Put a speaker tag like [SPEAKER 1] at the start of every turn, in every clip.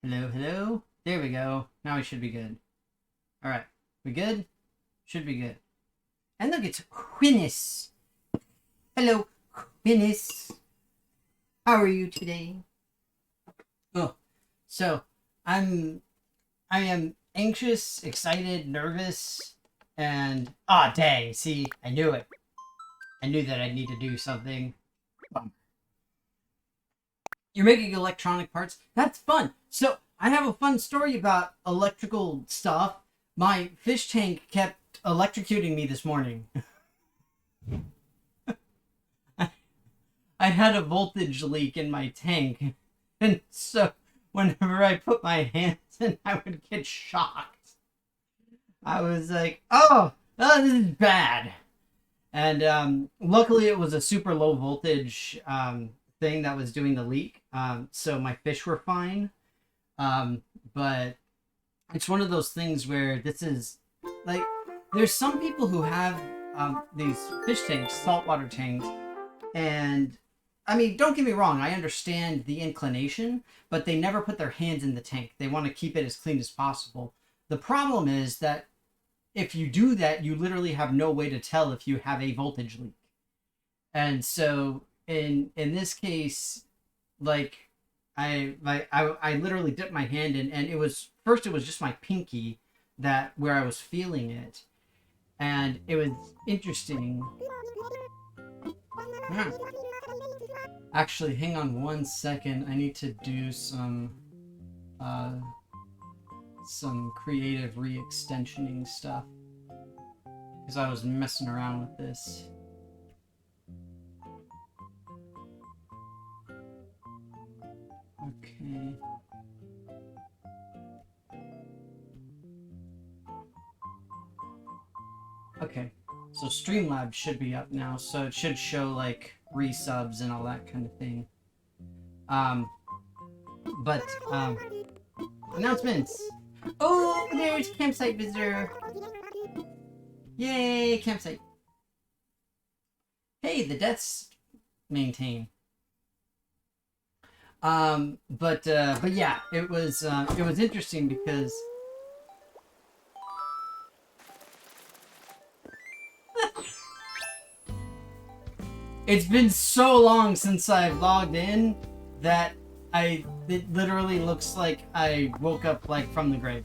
[SPEAKER 1] Hello, hello. There we go. Now we should be good. Alright. We good? Should be good. And look, it's Quinnis. Hello, Quinnis. How are you today? Oh, so I am anxious, excited, nervous, and dang, see, I knew it. I knew that I'd need to do something. You're making electronic parts? That's fun. So, I have a fun story about electrical stuff. My fish tank kept electrocuting me this morning. I had a voltage leak in my tank. And so, whenever I put my hands in, I would get shocked. I was like, oh, this is bad. And luckily it was a super low voltage thing that was doing the leak. So my fish were fine. But it's one of those things where this is like, there's some people who have these fish tanks, saltwater tanks, and I mean, don't get me wrong, I understand the inclination, but they never put their hands in the tank. They want to keep it as clean as possible. The problem is that if you do that, you literally have no way to tell if you have a voltage leak. And so in this case, like I literally dipped my hand in, and it was just my pinky that where I was feeling it, and it was interesting. Actually, hang on one second. I need to do some creative re-extensioning stuff because I was messing around with this. Okay. Okay, so Streamlabs should be up now, so it should show like resubs and all that kind of thing. But announcements. Oh, there's campsite visitor. Yay, campsite. Hey, the deaths maintain. But yeah, it was interesting because it's been so long since I've logged in that it literally looks like I woke up like from the grave.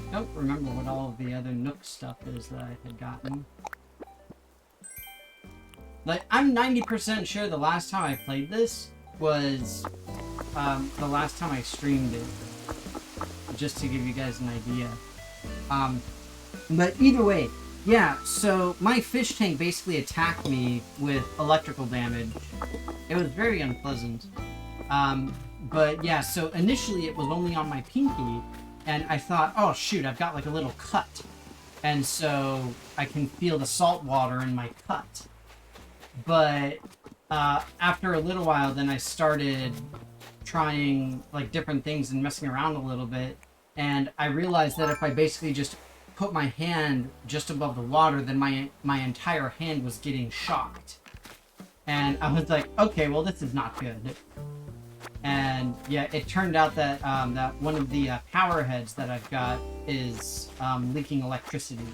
[SPEAKER 1] I don't remember what all of the other Nook stuff is that I had gotten. Like, I'm 90% sure the last time I played this was the last time I streamed it. Just to give you guys an idea. But either way, yeah, so my fish tank basically attacked me with electrical damage. It was very unpleasant. But yeah, so initially it was only on my pinky, and I thought, oh shoot, I've got like a little cut. And so I can feel the salt water in my cut. But after a little while, then I started trying like different things and messing around a little bit. And I realized that if I basically just put my hand just above the water, then my entire hand was getting shocked. And I was like, okay, well, this is not good. And yeah, it turned out that that one of the power heads that I've got is leaking electricity.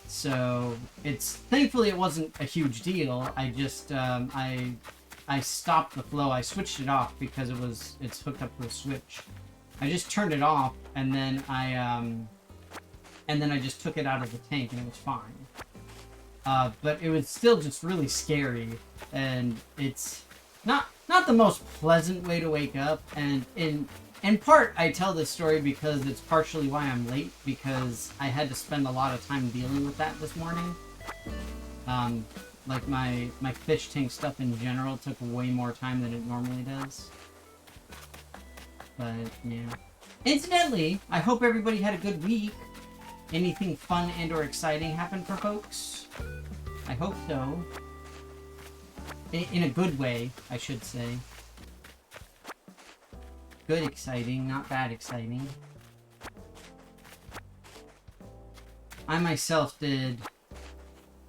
[SPEAKER 1] So thankfully it wasn't a huge deal. I just I stopped the flow. I switched it off because it's hooked up to a switch. I just turned it off, and then I just took it out of the tank, and it was fine. But it was still just really scary, and it's not the most pleasant way to wake up. And in part, I tell this story because it's partially why I'm late, because I had to spend a lot of time dealing with that this morning. Like my fish tank stuff in general took way more time than it normally does. But yeah. Incidentally, I hope everybody had a good week. Anything fun and or exciting happened for folks? I hope so. In a good way, I should say. Good exciting, not bad exciting. I myself did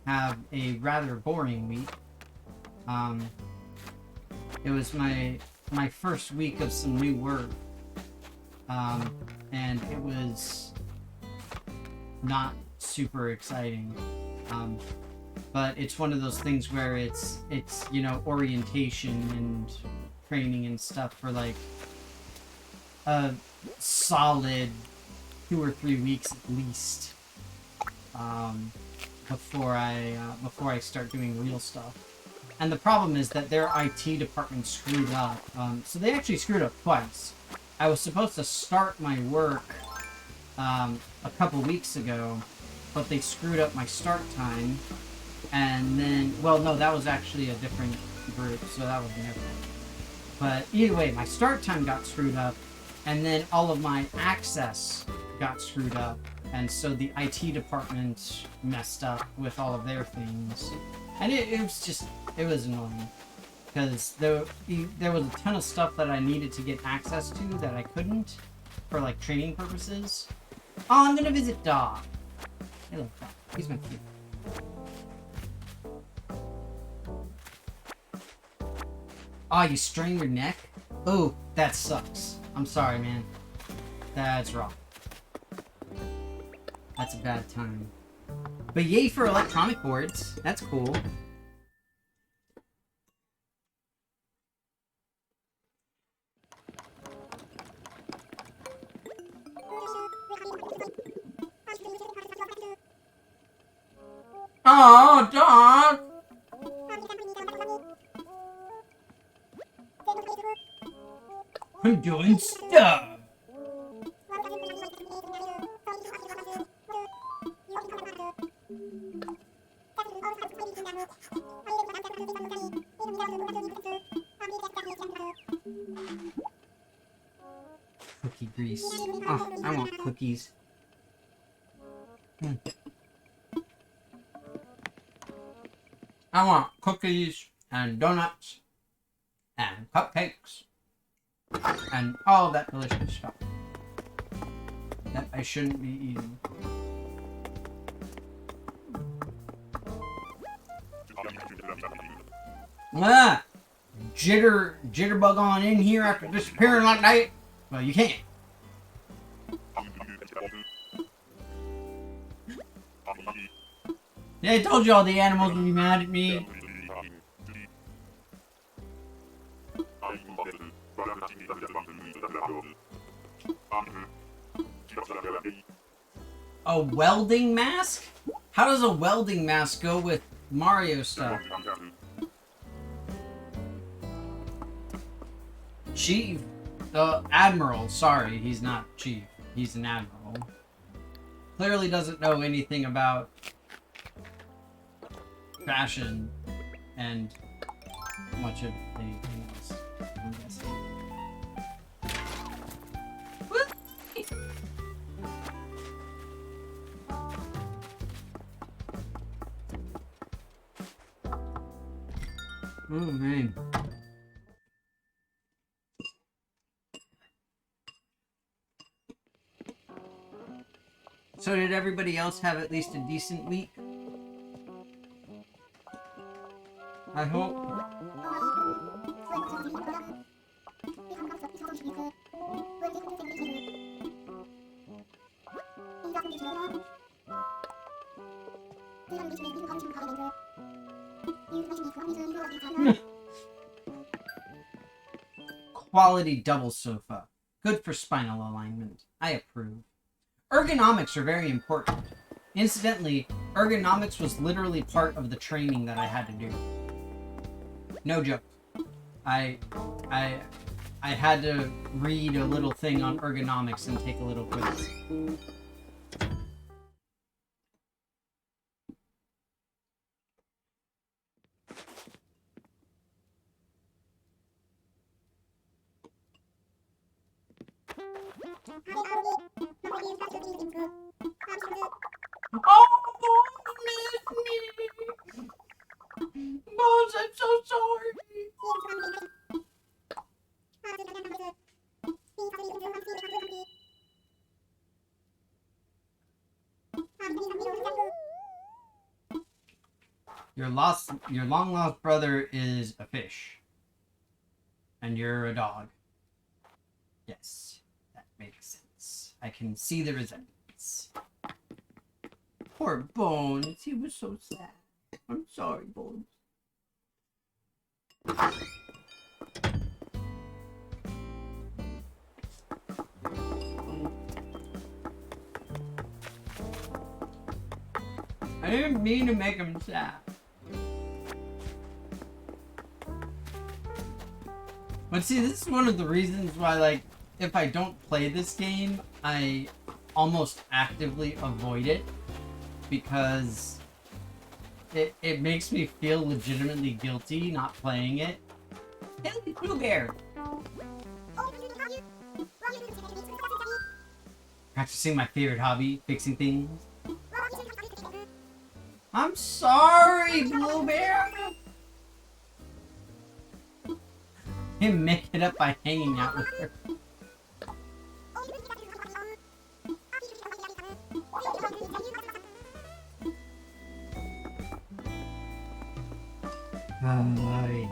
[SPEAKER 1] have a rather boring week. It was my first week of some new work. And it was not super exciting. But it's one of those things where it's you know, orientation and training and stuff for like a solid 2 or 3 weeks at least, before I start doing real stuff. And the problem is that their IT department screwed up. So they actually screwed up twice. I was supposed to start my work a couple weeks ago, but they screwed up my start time. And then, well, no, that was actually a different group, so that was never. But either way, my start time got screwed up, and then all of my access got screwed up, and so the IT department messed up with all of their things. And it was annoying, because there was a ton of stuff that I needed to get access to that I couldn't, for like training purposes. Oh, I'm gonna visit Dog. Hey, look, Dog. He's my cute. Oh, you strained your neck? Oh, that sucks. I'm sorry, man. That's wrong. That's a bad time. But yay for electronic boards. That's cool. Oh, Dog! I'm doing stuff! Cookie grease. Oh, I want cookies. I want cookies and donuts and cupcakes and all that delicious stuff that I shouldn't be eating. Ah! Jitterbug on in here after disappearing like that? Well, you can't. Yeah, I told you all the animals would be mad at me. A welding mask? How does a welding mask go with Mario stuff? Chief? Admiral. Sorry, he's not Chief. He's an Admiral. Clearly doesn't know anything about fashion and much of anything else, I'm guessing. Oh, man. So did everybody else have at least a decent week? I hope. Quality double sofa. Good for spinal alignment. I approve. Ergonomics are very important. Incidentally, ergonomics was literally part of the training that I had to do. No joke. I had to read a little thing on ergonomics and take a little quiz. Oh, Bubbles, I'm so sorry. Your long lost brother is a fish. And you're a dog. Yes, that makes sense. I can see the resemblance. Poor Bones, he was so sad. I'm sorry, Bones. I didn't mean to make him sad. But see, this is one of the reasons why, like, if I don't play this game, I almost actively avoid it. Because it makes me feel legitimately guilty not playing it. Hey, Blue Bear! Practicing my favorite hobby, fixing things. I'm sorry, Blue Bear! Him make it up by hanging out with her. Ay.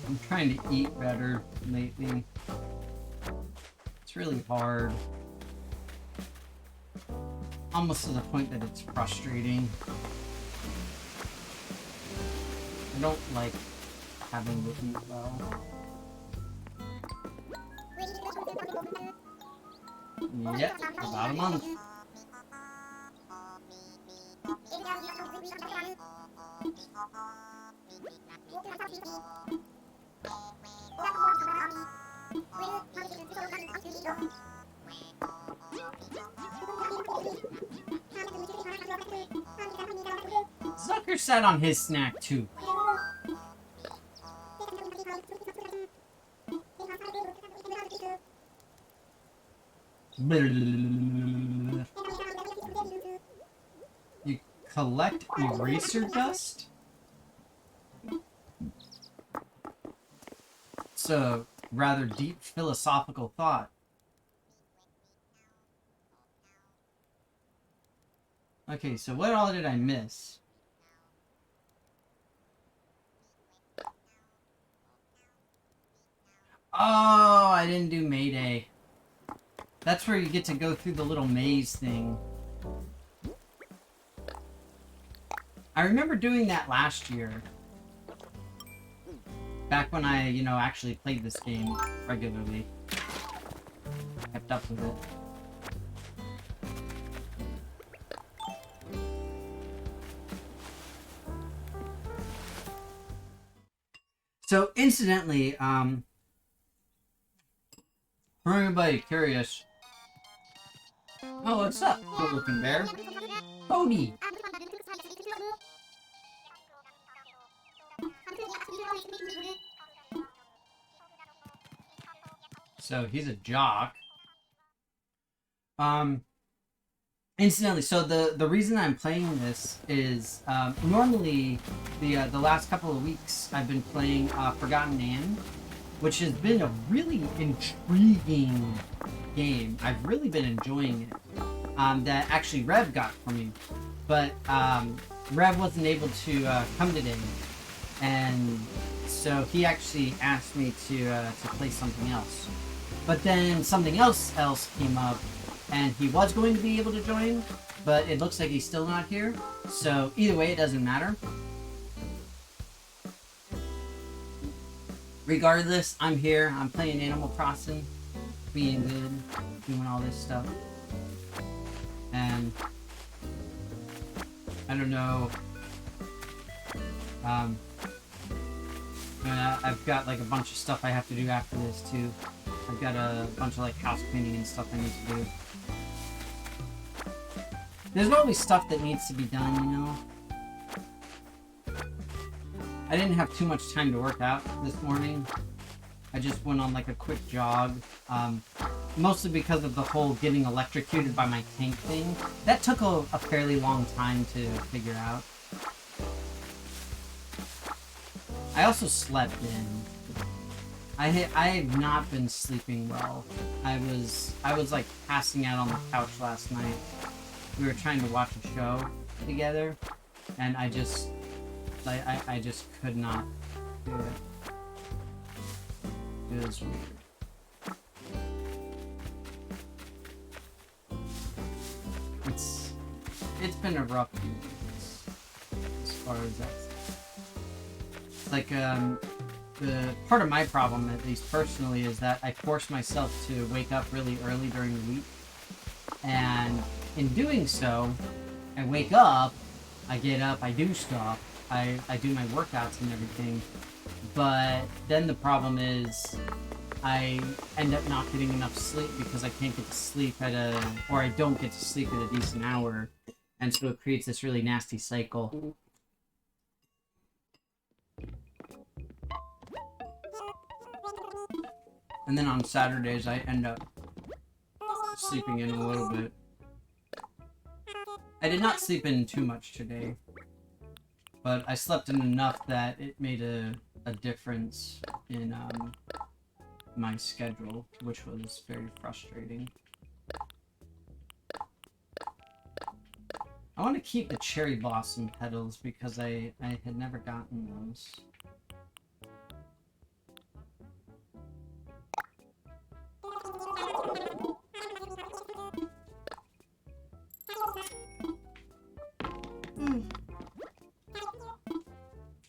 [SPEAKER 1] I'm trying to eat better lately. It's really hard. Almost to the point that it's frustrating. I don't like having to eat well. Yep, about a month. Zucker sat on his snack too. You collect eraser dust? It's a rather deep philosophical thought. Okay, so what all did I miss? Oh, I didn't do Mayday. That's where you get to go through the little maze thing. I remember doing that last year. Back when I, actually played this game regularly. Kept up with it. So, incidentally, for anybody curious, oh, what's up, good-looking bear? Cody! So, he's a jock. Incidentally, so the reason I'm playing this is, normally, the last couple of weeks, I've been playing, Forgotten Anne, which has been a really intriguing game. I've really been enjoying it. That actually Rev got for me. But, Rev wasn't able to, come today. And so he actually asked me to play something else. But then something else came up, and he was going to be able to join, but it looks like he's still not here. So either way, it doesn't matter. Regardless, I'm here. I'm playing Animal Crossing, being good, doing all this stuff. And I don't know. I've got like a bunch of stuff I have to do after this too. I've got a bunch of like house cleaning and stuff I need to do. There's always stuff that needs to be done, I didn't have too much time to work out this morning. I just went on like a quick jog, mostly because of the whole getting electrocuted by my tank thing. That took a fairly long time to figure out. I also slept in. I have not been sleeping well. I was like passing out on the couch last night. We were trying to watch a show together, and I just could not do it. It was weird. It's been a rough few weeks as far as that's. It's like the part of my problem, at least personally, is that I force myself to wake up really early during the week, and in doing so, I wake up, I get up, I do stuff, I do my workouts and everything, but then the problem is I end up not getting enough sleep because I can't get to sleep or I don't get to sleep at a decent hour, and so it creates this really nasty cycle. And then on Saturdays, I end up sleeping in a little bit. I did not sleep in too much today, but I slept in enough that it made a difference in my schedule, which was very frustrating. I want to keep the cherry blossom petals because I had never gotten those.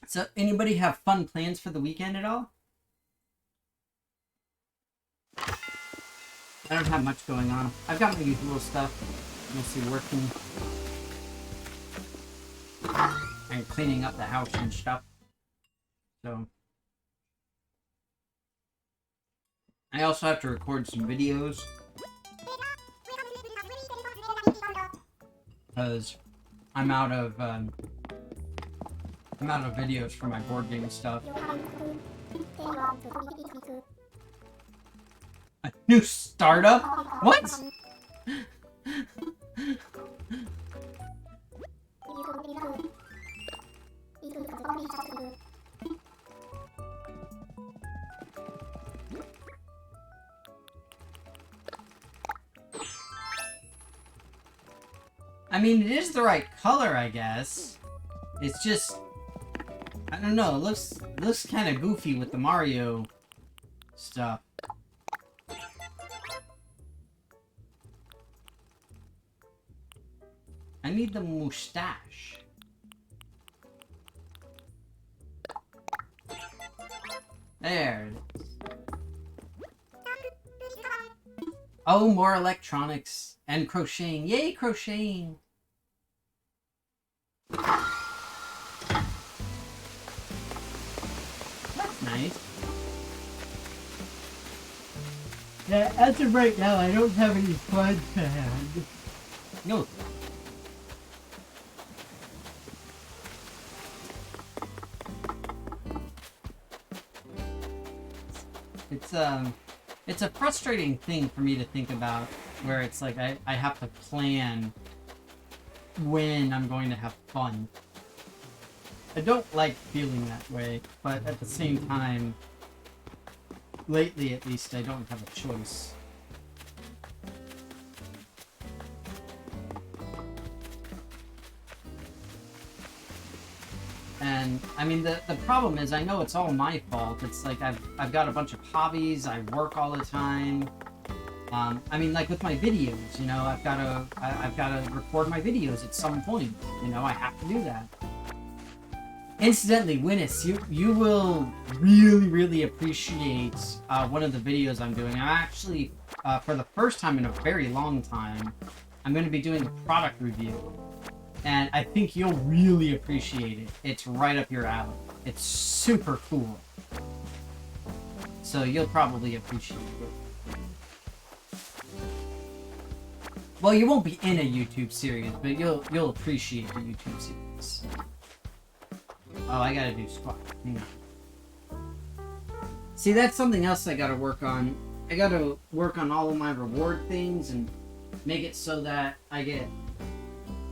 [SPEAKER 1] So, anybody have fun plans for the weekend at all? I don't have much going on. I've got my usual stuff, mostly working and cleaning up the house and stuff. So, I also have to record some videos because I'm out of videos for my board game stuff. A new startup? What? I mean, it is the right color, I guess. It's just, I don't know, it looks kind of goofy with the Mario stuff. I need the mustache. There it is. Oh, more electronics and crocheting. Yay, crocheting! That's nice. Yeah, as of right now, I don't have any fun planned. No. It's a frustrating thing for me to think about, where it's like I have to plan when I'm going to have fun. I don't like feeling that way, but at the same time, lately at least, I don't have a choice. And I mean, the problem is, I know it's all my fault. It's like I've got a bunch of hobbies. I work all the time. I mean, like with my videos, you know, I've got to record my videos at some point. You know, I have to do that. Incidentally, Winnis, you will really appreciate one of the videos I'm doing. I'm actually, for the first time in a very long time, I'm going to be doing a product review. And I think you'll really appreciate it. It's right up your alley. It's super cool. So you'll probably appreciate it. Well, you won't be in a YouTube series, but you'll appreciate the YouTube series. Oh, I gotta do squat. Hang on. See, that's something else I gotta work on. I gotta work on all of my reward things and make it so that I get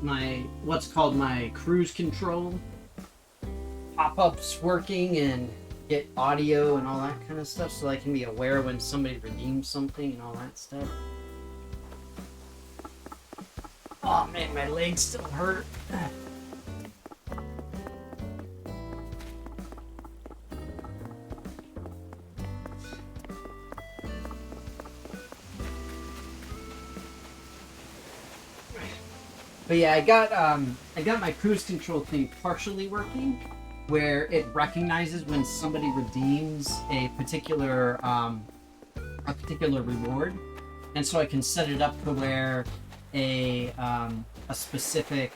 [SPEAKER 1] my, what's called my cruise control pop-ups working and get audio and all that kind of stuff so I can be aware when somebody redeems something and all that stuff. Oh man, my legs still hurt. But yeah, I got my cruise control thing partially working, where it recognizes when somebody redeems a particular reward, and so I can set it up to where a specific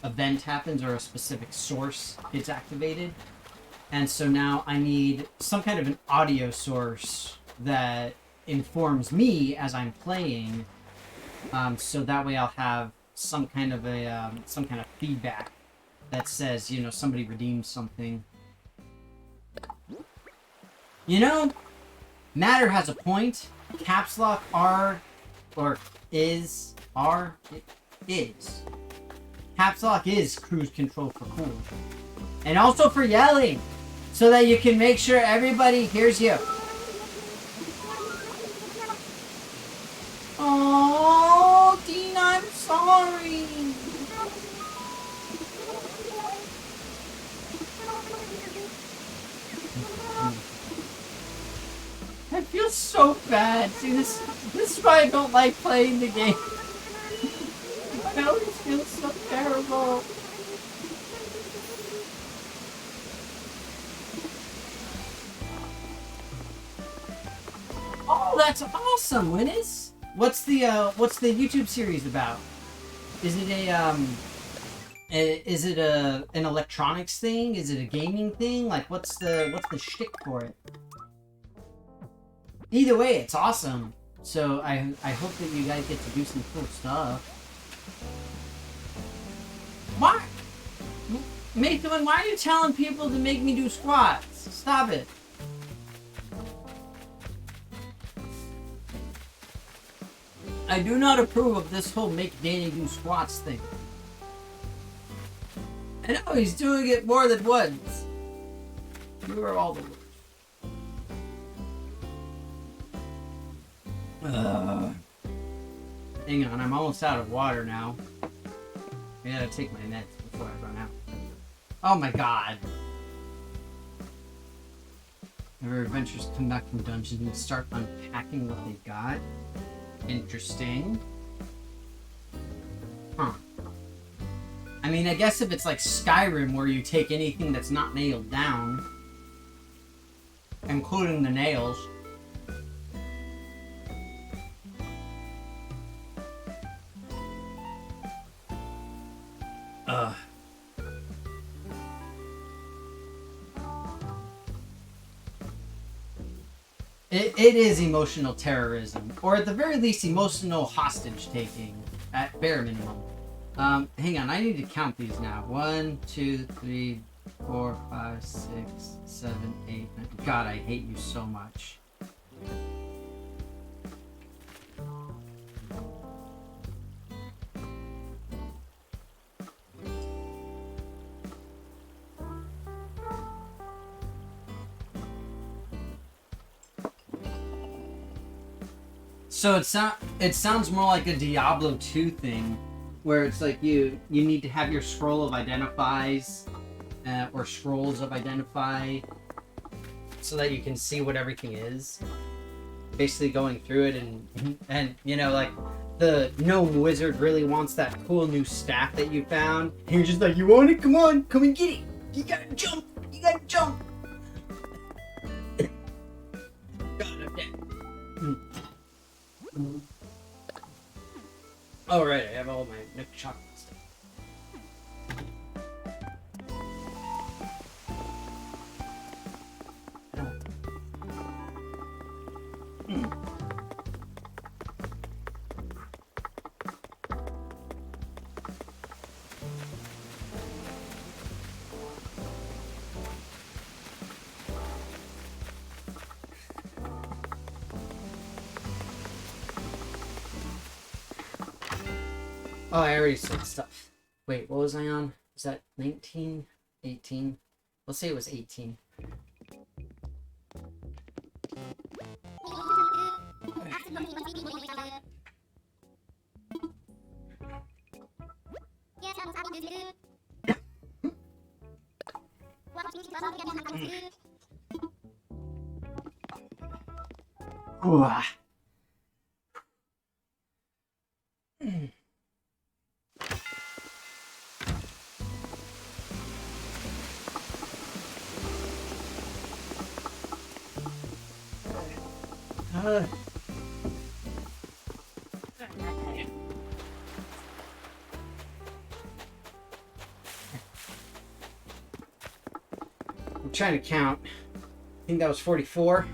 [SPEAKER 1] event happens or a specific source gets activated, and so now I need some kind of an audio source that informs me as I'm playing. So that way I'll have some kind of feedback that says, you know, somebody redeemed something. You know, Matter has a point. Caps lock R, or is R, it is. Caps lock is cruise control for cool. And also for yelling, so that you can make sure everybody hears you. Oh, Dean, I'm sorry. I feel so bad. See, this is why I don't like playing the game. I always feel so terrible. Oh, that's awesome, Winnis. What's the YouTube series about? Is it an electronics thing? Is it a gaming thing? Like, what's the shtick for it? Either way, it's awesome. So I hope that you guys get to do some cool stuff. Why? Nathan, why are you telling people to make me do squats? Stop it. I do not approve of this whole make Danny do squats thing. I know he's doing it more than once. You are all the worst. Hang on, I'm almost out of water now. I gotta take my meds before I run out. Oh my god. Our adventurers come back from dungeons and start unpacking what they got. Interesting. Huh. I mean, I guess if it's like Skyrim where you take anything that's not nailed down, including the nails. It is emotional terrorism, or at the very least emotional hostage taking, at bare minimum. Hang on, I need to count these now. 1, 2, 3, 4, 5, 6, 7, 8, 9. God, I hate you so much. So it sounds more like a Diablo 2 thing, where it's like you need to have your scroll of identifies, or scrolls of identify, so that you can see what everything is. Basically going through it and you know, like the gnome wizard really wants that cool new staff that you found. And you're just like, you want it? Come on, come and get it. You gotta jump. You gotta jump. God, I'm dead. Oh right, I have all my Nook chocolate stuff. Oh, I already said stuff. Wait, what was I on? Was that 19? 18? Let's say it was 18. Ooh. I'm trying to count. I think that was 44.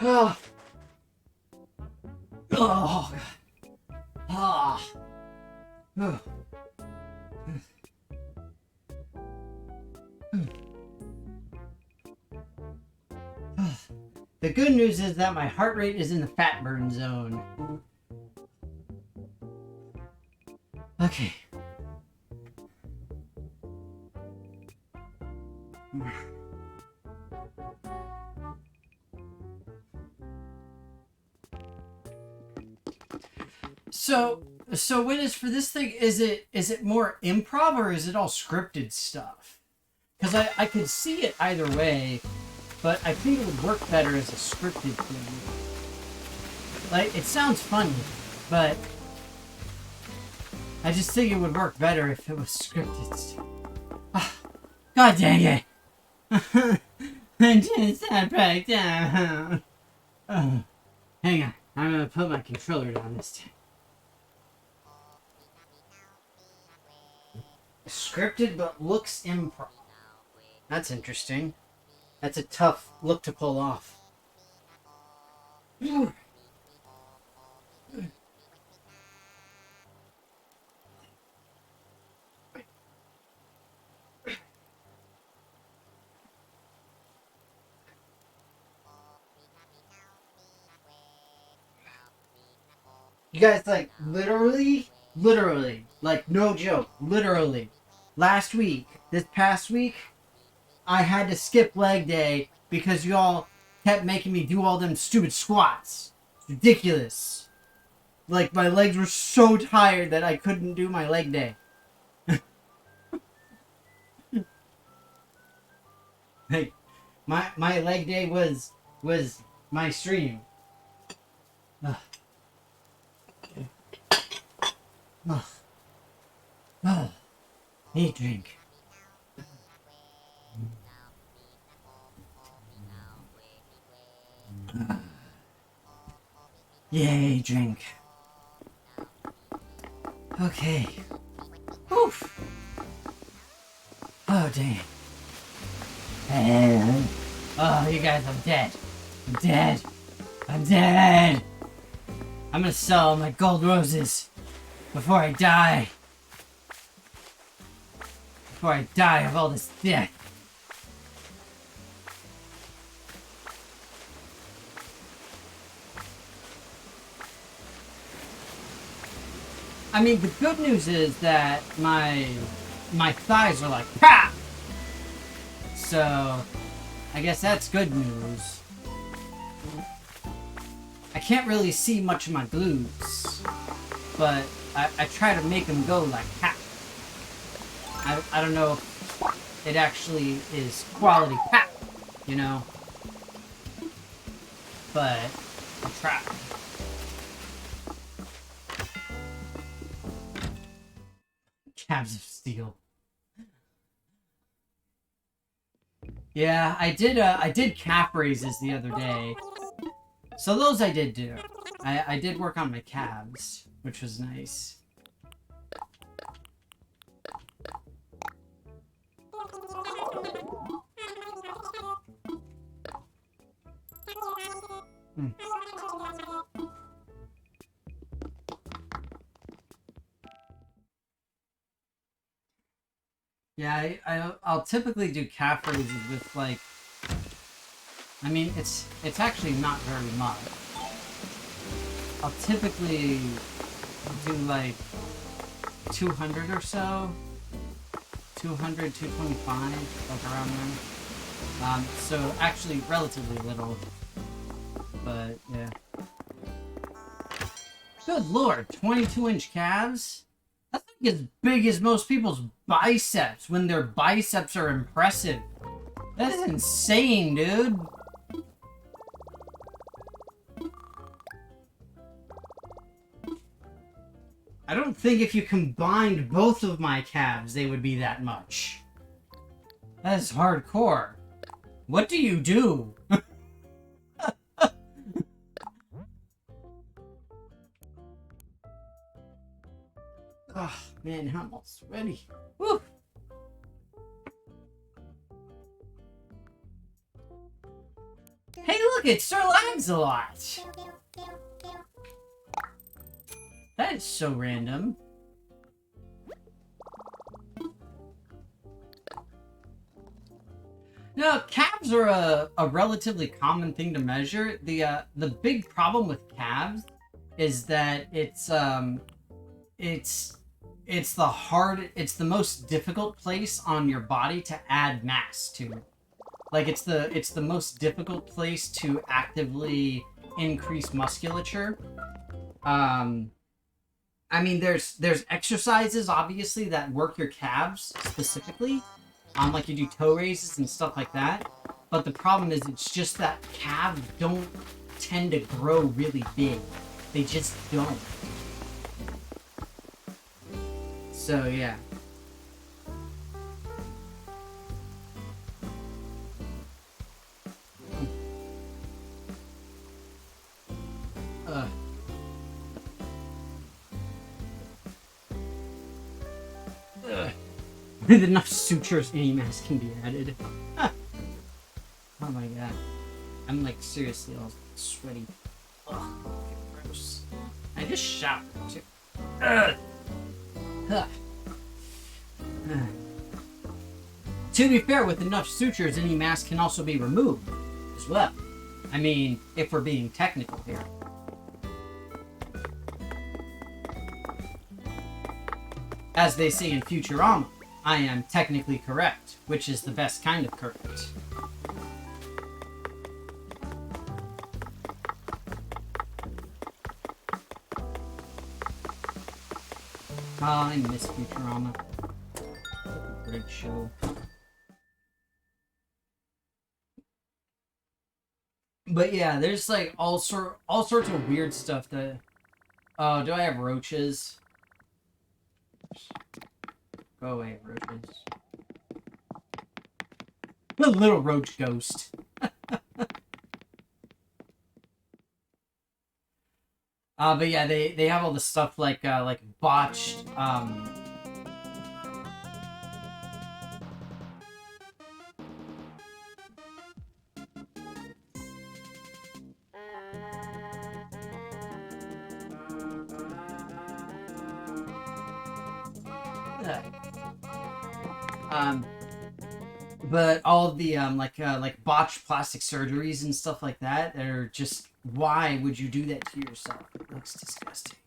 [SPEAKER 1] Oh. Oh. Ah. Oh. The good news is that my heart rate is in the fat burn zone. Okay. So when it's for this thing, is it more improv or is it all scripted stuff? Because I could see it either way, but I think it would work better as a scripted thing. Like, it sounds funny, but I just think it would work better if it was scripted. God dang it! I just sat back down. Hang on, I'm gonna put my controller down this time. Scripted but looks improv. That's interesting. That's a tough look to pull off. You guys, like, literally, like, no joke, literally, this past week, I had to skip leg day because y'all kept making me do all them stupid squats. It's ridiculous. Like, my legs were so tired that I couldn't do my leg day. Like, My leg day was my stream. Ugh. Ugh. Ugh. Eat, drink. Yay, drink. Okay. Oof. Oh, dang. Oh, you guys, I'm dead. I'm dead. I'm dead. I'm gonna sell all my gold roses before I die. Before I die of all this death. I mean, the good news is that my thighs are like, PAH! So, I guess that's good news. I can't really see much of my glutes, but I try to make them go like PAH. I don't know if it actually is quality PAH, you know? But, I try. Calves of steel. Yeah, I did calf raises the other day. So those I did do. I did work on my calves, which was nice. Hmm. Yeah, I'll typically do calf raises with like, I mean, it's actually not very much. I'll typically do like 200 or so. 200, 225, like around there. So actually relatively little. But yeah. Good lord, 22-inch calves? That's like as big as most people's biceps when their biceps are impressive. That is insane, dude. I don't think if you combined both of my calves, they would be that much. That is hardcore. What do you do? Oh, man, I'm all sweaty. Woo! Hey, look, it's Sir Lancelot! That is so random. No, calves are a relatively common thing to measure. The big problem with calves is that it's the most difficult place on your body to add mass to. Like it's the most difficult place to actively increase musculature. I mean, there's exercises obviously that work your calves specifically, like you do toe raises and stuff like that. But the problem is, it's just that calves don't tend to grow really big. They just don't. So yeah. With enough sutures, any mass can be added. Oh my god. I'm like seriously all sweaty. Ugh, gross. I just showered too. To be fair, with enough sutures, any mass can also be removed as well. I mean, if we're being technical here. As they say in Futurama, I am technically correct, which is the best kind of correct. Oh, I miss Futurama. Great show. But yeah, there's like all sorts of weird stuff that. Oh, do I have roaches? Go away, roaches. The little roach ghost. But yeah, they have all the stuff like botched but all of the like botched plastic surgeries and stuff like that are just, why would you do that to yourself? It looks disgusting.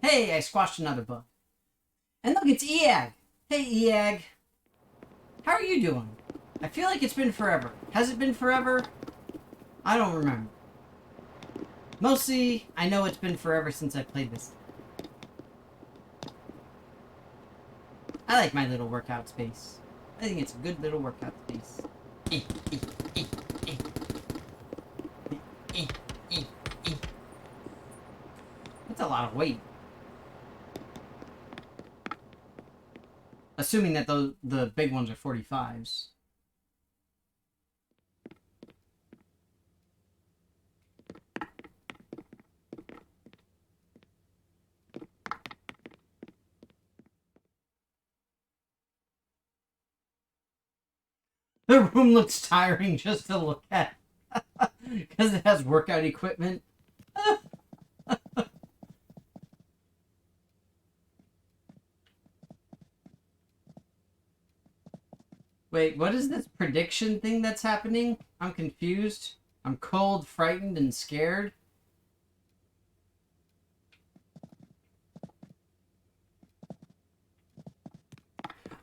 [SPEAKER 1] Hey, I squashed another bug. And look, it's Eag. Hey, Eag. How are you doing? I feel like it's been forever. Has it been forever? I don't remember. Mostly, I know it's been forever since I played this. I like my little workout space. I think it's a good little workout space. That's a lot of weight. Assuming that the big ones are 45s. The room looks tiring just to look at. Because it has workout equipment. Wait, what is this prediction thing that's happening? I'm confused. I'm cold, frightened, and scared.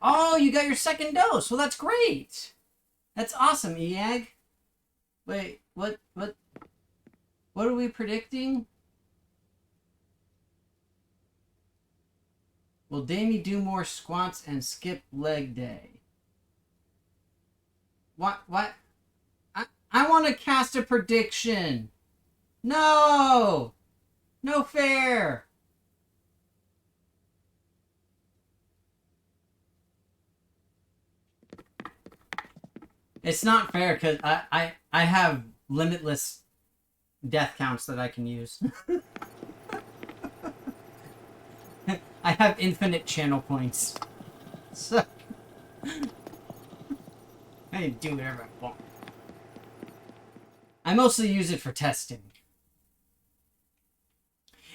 [SPEAKER 1] Oh, you got your second dose. Well, that's great. That's awesome, Eag. Wait, what are we predicting? Will Damie do more squats and skip leg day? What? I want to cast a prediction. No! No fair! It's not fair because I have limitless death counts that I can use. I have infinite channel points. So I can do whatever I want. I mostly use it for testing.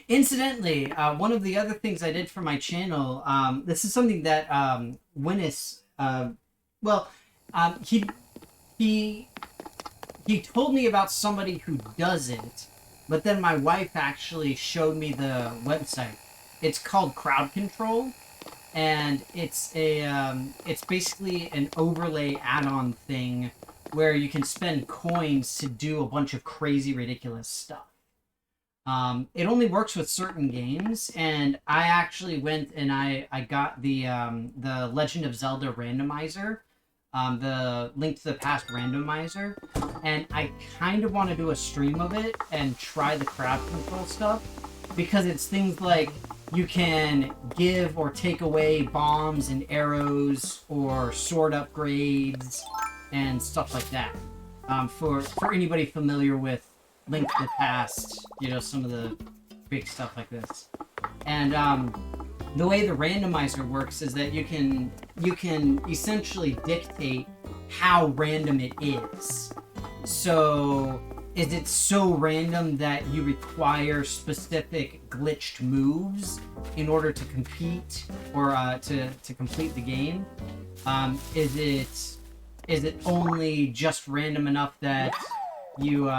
[SPEAKER 1] Incidentally, one of the other things I did for my channel, this is something that Winnis, he told me about somebody who does it, but then my wife actually showed me the website. It's called Crowd Control, and it's basically an overlay add-on thing where you can spend coins to do a bunch of crazy, ridiculous stuff. It only works with certain games, and I actually went and I got the Legend of Zelda randomizer, the Link to the Past randomizer, and I kind of want to do a stream of it and try the crowd control stuff, because it's things like you can give or take away bombs and arrows or sword upgrades and stuff like that. For anybody familiar with Link to the Past, you know, some of the big stuff like this. And the way the randomizer works is that you can essentially dictate how random it is. So is it so random that you require specific glitched moves in order to compete or to complete the game? Is it only just random enough that you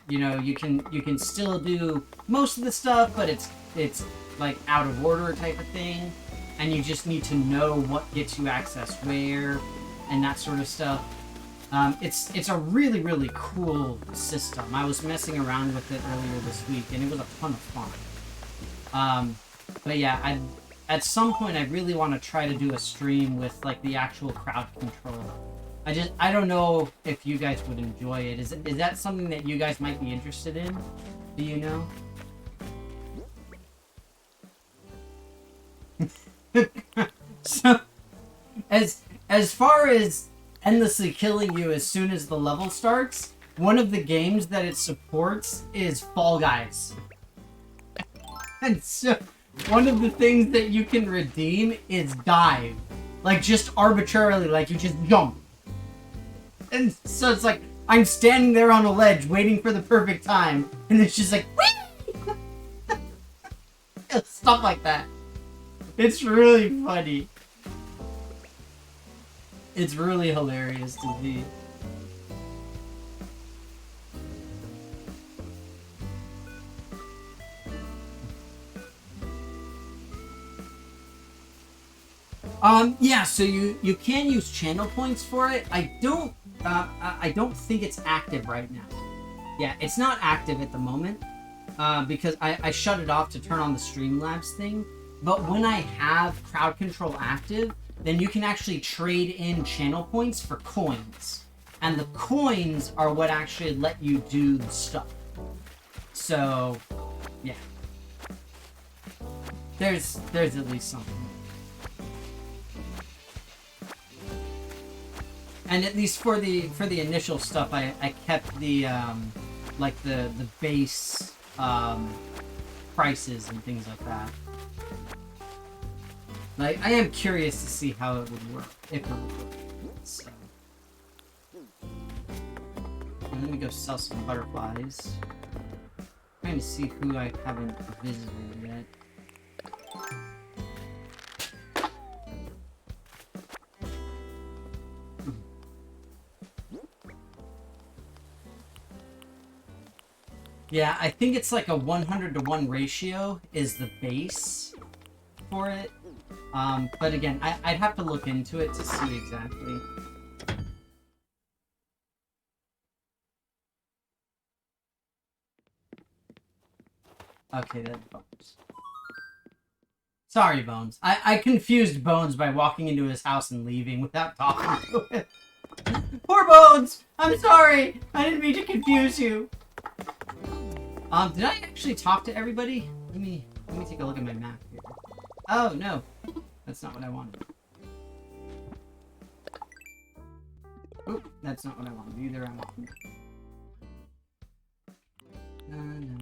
[SPEAKER 1] you can still do most of the stuff, but it's like out of order type of thing, and you just need to know what gets you access where and that sort of stuff. It's a really, really cool system. I was messing around with it earlier this week, and it was a ton of fun. But yeah, at some point I really want to try to do a stream with like the actual crowd control I don't know if you guys would enjoy it. Is that something that you guys might be interested in? Do you know? So, as far as endlessly killing you as soon as the level starts, one of the games that it supports is Fall Guys. And so, one of the things that you can redeem is dive. Like, just arbitrarily, like, you just jump. And so it's like, I'm standing there on a ledge waiting for the perfect time, and it's just like, whee! Stuff like that. It's really funny. It's really hilarious to see. Yeah, so you can use channel points for it. I don't think it's active right now. Yeah, it's not active at the moment, because I shut it off to turn on the Streamlabs thing. But when I have crowd control active, then you can actually trade in channel points for coins. And the coins are what actually let you do the stuff. So, yeah. There's at least something. And at least for the initial stuff, I kept the like the base prices and things like that. Like, I am curious to see how it would work, if it would work. So, and let me go sell some butterflies. Trying to see who I haven't visited yet. Yeah, I think it's like a 100-to-1 ratio is the base for it. But again, I'd have to look into it to see exactly. Okay, that's Bones. Sorry, Bones. I confused Bones by walking into his house and leaving without talking to him. Poor Bones! I'm sorry! I didn't mean to confuse you. Did I actually talk to everybody? Let me take a look at my map here. Oh, no. That's not what I wanted. Oop, that's not what I wanted either. I want... No.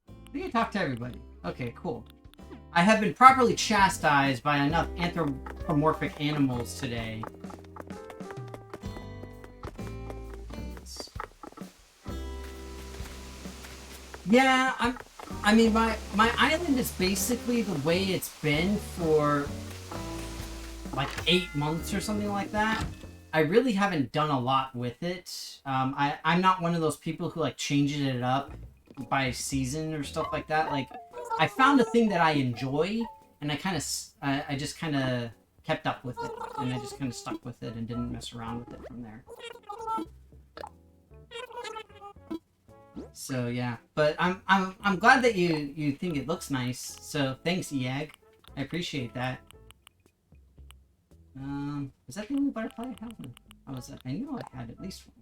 [SPEAKER 1] I think I talked to everybody. Okay, cool. I have been properly chastised by enough anthropomorphic animals today. Yeah, I mean, my island is basically the way it's been for like 8 months or something like that. I really haven't done a lot with it. I'm not one of those people who like changes it up by season or stuff like that. Like, I found a thing that I enjoy, and I just kind of kept up with it, and I just kind of stuck with it and didn't mess around with it from there. So yeah, but I'm glad that you think it looks nice. So thanks, Eag. I appreciate that. Is that the only butterfly I have? Oh, was that? I knew I had at least one.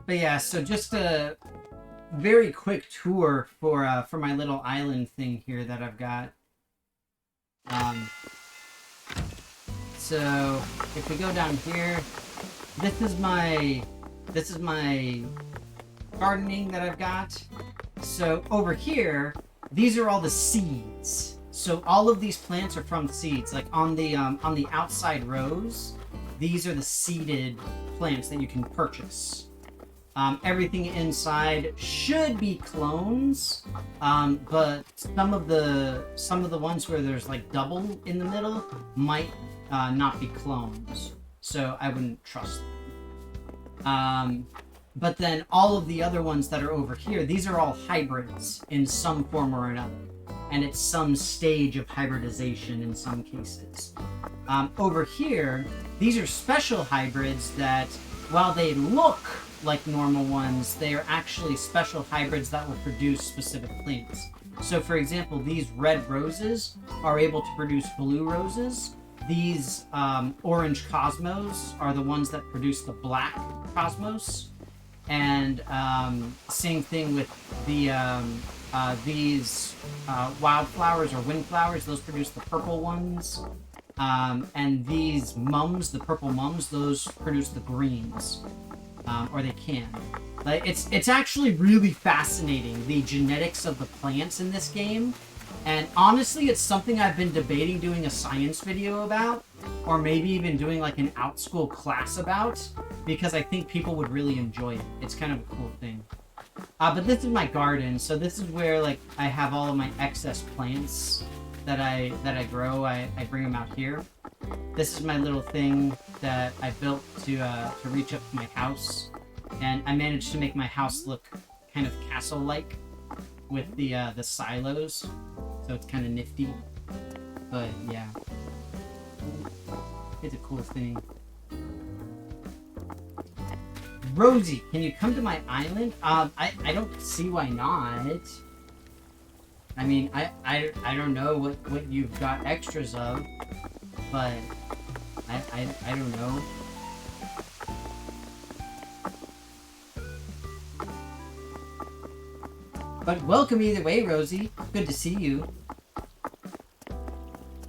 [SPEAKER 1] But yeah, so just a very quick tour for my little island thing here that I've got. So if we go down here, this is my gardening that I've got. So over here, these are all the seeds. So all of these plants are from seeds. Like on the outside rows, these are the seeded plants that you can purchase. Everything inside should be clones, but some of the ones where there's like double in the middle might not be clones, so I wouldn't trust them. But then all of the other ones that are over here, these are all hybrids in some form or another, and it's some stage of hybridization in some cases. Over here, these are special hybrids that, while they look like normal ones, they are actually special hybrids that will produce specific plants. So, for example, these red roses are able to produce blue roses. These orange cosmos are the ones that produce the black cosmos. And same thing with the these wildflowers or windflowers. Those produce the purple ones. And these mums, the purple mums, those produce the greens. Or they can. Like, it's actually really fascinating, the genetics of the plants in this game. And honestly, it's something I've been debating doing a science video about, or maybe even doing like an OutSchool class about, because I think people would really enjoy it. It's kind of a cool thing. But this is my garden, so this is where like I have all of my excess plants that I grow. I bring them out here. This is my little thing that I built to reach up to my house, and I managed to make my house look kind of castle-like with the silos, so it's kind of nifty. But yeah, it's a cool thing. Rosie, can you come to my island? I don't see why not. I mean, I don't know what you've got extras of, but I don't know. But welcome either way, Rosie. Good to see you.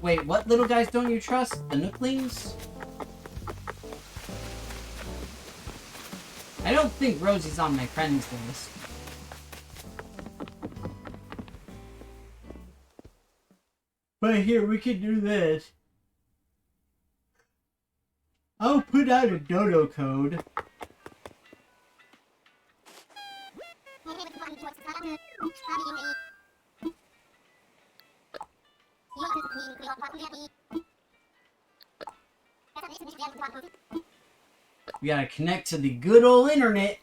[SPEAKER 1] Wait, what little guys don't you trust? The Nooklings? I don't think Rosie's on my friends list. But here, we can do this. I'll put out a dodo code. We gotta connect to the good old internet.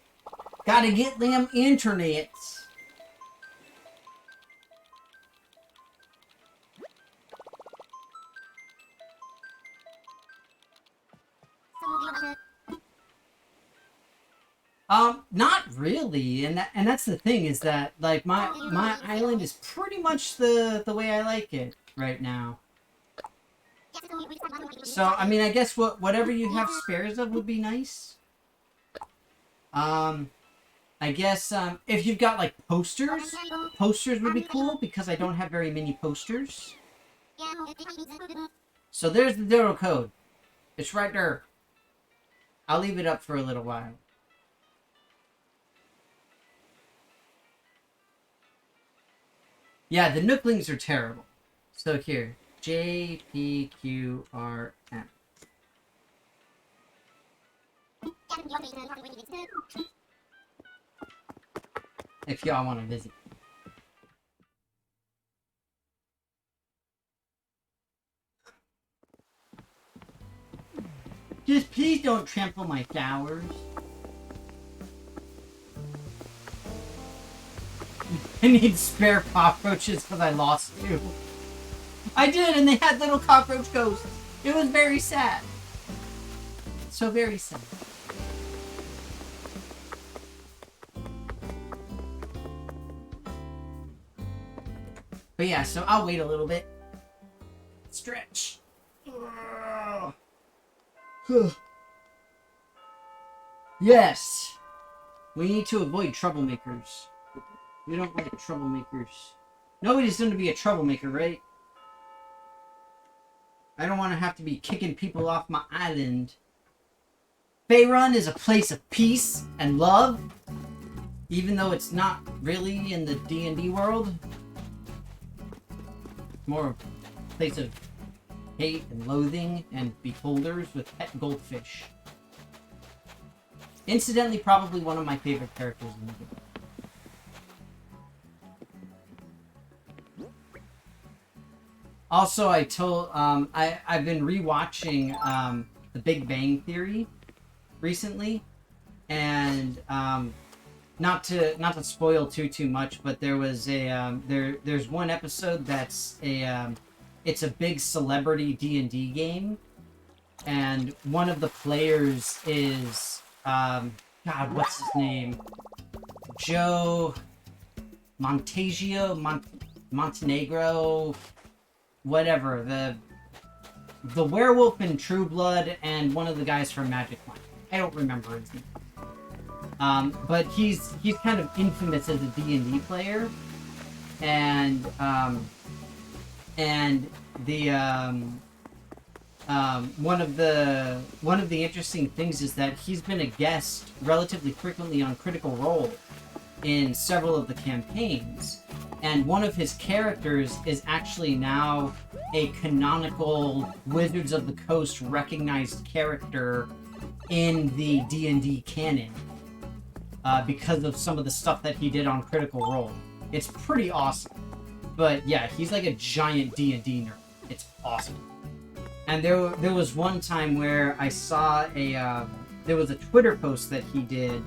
[SPEAKER 1] Gotta get them internets. Not really, and that's the thing, is that like my island is pretty much the way I like it right now. So I mean, I guess whatever you have spares of would be nice. I guess if you've got like posters would be cool, because I don't have very many posters. So there's the dodo code. It's right there. I'll leave it up for a little while. Yeah, the Nooklings are terrible. So here, JPQRM. If y'all want to visit. Just please don't trample my flowers. I need spare cockroaches because I lost two. I did, and they had little cockroach ghosts. It was very sad. So very sad. But yeah, so I'll wait a little bit. Stretch. Yes. We need to avoid troublemakers. We don't like troublemakers. Nobody's going to be a troublemaker, right? I don't want to have to be kicking people off my island. Faerun is a place of peace and love, even though it's not really in the D&D world. More a place of hate and loathing and beholders with pet goldfish. Incidentally, probably one of my favorite characters in the game. Also, I've been rewatching The Big Bang Theory recently, and not to spoil too much, but there was a there's one episode that's it's a big celebrity D&D game, and one of the players is God, what's his name? Joe Montaggio. Montenegro, whatever, the werewolf in True Blood, and one of the guys from Magic Mike. I don't remember his name. But he's kind of infamous as a D&D player, and the one of the interesting things is that he's been a guest relatively frequently on Critical Role in several of the campaigns, and one of his characters is actually now a canonical Wizards of the Coast recognized character in the D&D canon, because of some of the stuff that he did on Critical Role. It's pretty awesome. But yeah, he's like a giant D&D nerd. It's awesome. And there was one time where I saw there was a Twitter post that he did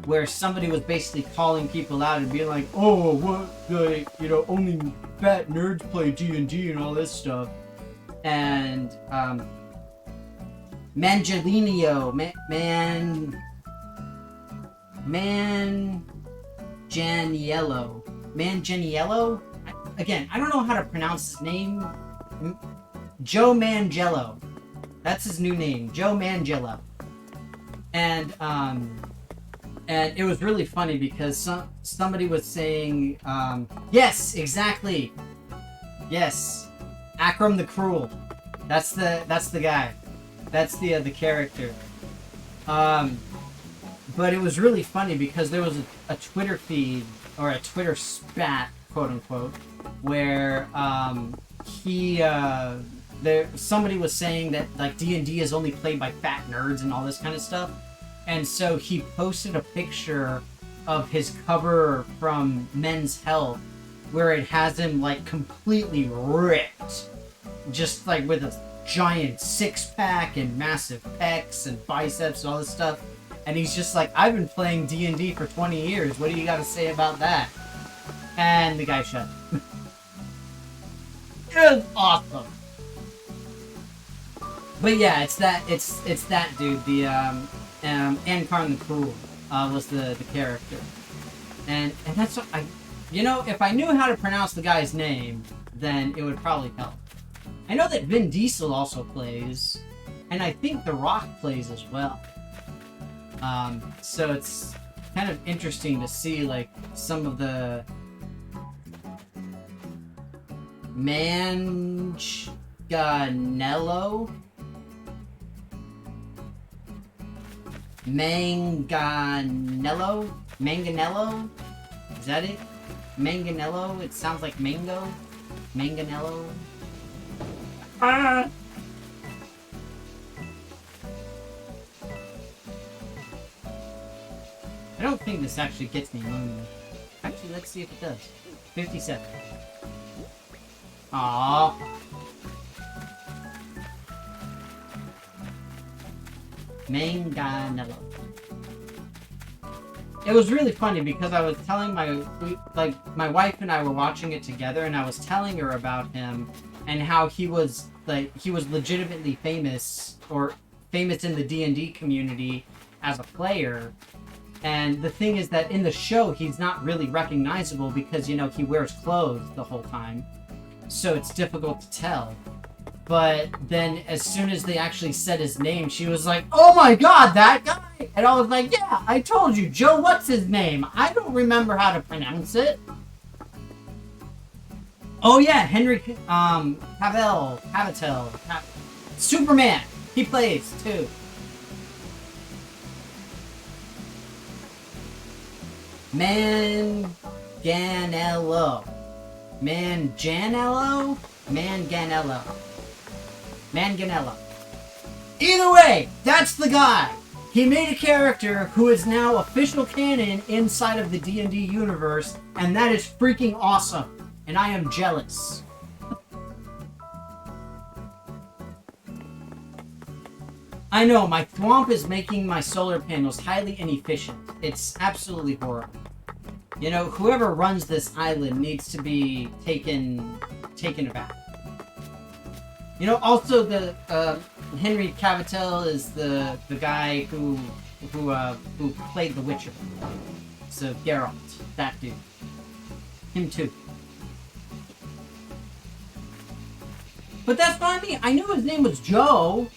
[SPEAKER 1] where somebody was basically calling people out and being like, oh, what, only fat nerds play D&D and all this stuff. And Manganiello, again, I don't know how to pronounce his name. Joe Mangello. That's his new name, Joe Mangello. And it was really funny because somebody was saying, yes, exactly. Yes. Akram the Cruel. That's the guy. That's the character. But it was really funny because there was a Twitter feed, or a Twitter spat, quote unquote, where somebody was saying that like D&D is only played by fat nerds and all this kind of stuff. And so he posted a picture of his cover from Men's Health where it has him like completely ripped, just like with a giant six-pack and massive pecs and biceps and all this stuff. And he's just like, I've been playing D&D for 20 years. What do you got to say about that? And the guy shut up. It was awesome. But yeah, it's that dude. The Ankarn the Cruel was the character, and that's what if I knew how to pronounce the guy's name, then it would probably help. I know that Vin Diesel also plays, and I think The Rock plays as well. So it's kind of interesting to see like some of the Manganello. Manganello? Is that it? Manganello? It sounds like mango. Manganello? Ah! I don't think this actually gets me lonely. Actually, let's see if it does. 57. Aww. Manganello. It was really funny because I was telling my wife and I were watching it together, and I was telling her about him and how he was legitimately famous, or famous in the D&D community as a player. And the thing is that in the show he's not really recognizable because he wears clothes the whole time, so it's difficult to tell. But then as soon as they actually said his name, she was like, oh my god, that guy! And I was like, yeah, I told you, Joe, what's his name? I don't remember how to pronounce it. Oh yeah, Henry Cavill, Superman, he plays too. Manganello. Either way, that's the guy. He made a character who is now official canon inside of the D&D universe, and that is freaking awesome. And I am jealous. I know, my thwomp is making my solar panels highly inefficient. It's absolutely horrible. Whoever runs this island needs to be taken aback. Also the Henry Cavill is the guy who played The Witcher. So Geralt, that dude. Him too. But that's what I mean. I knew his name was Joe.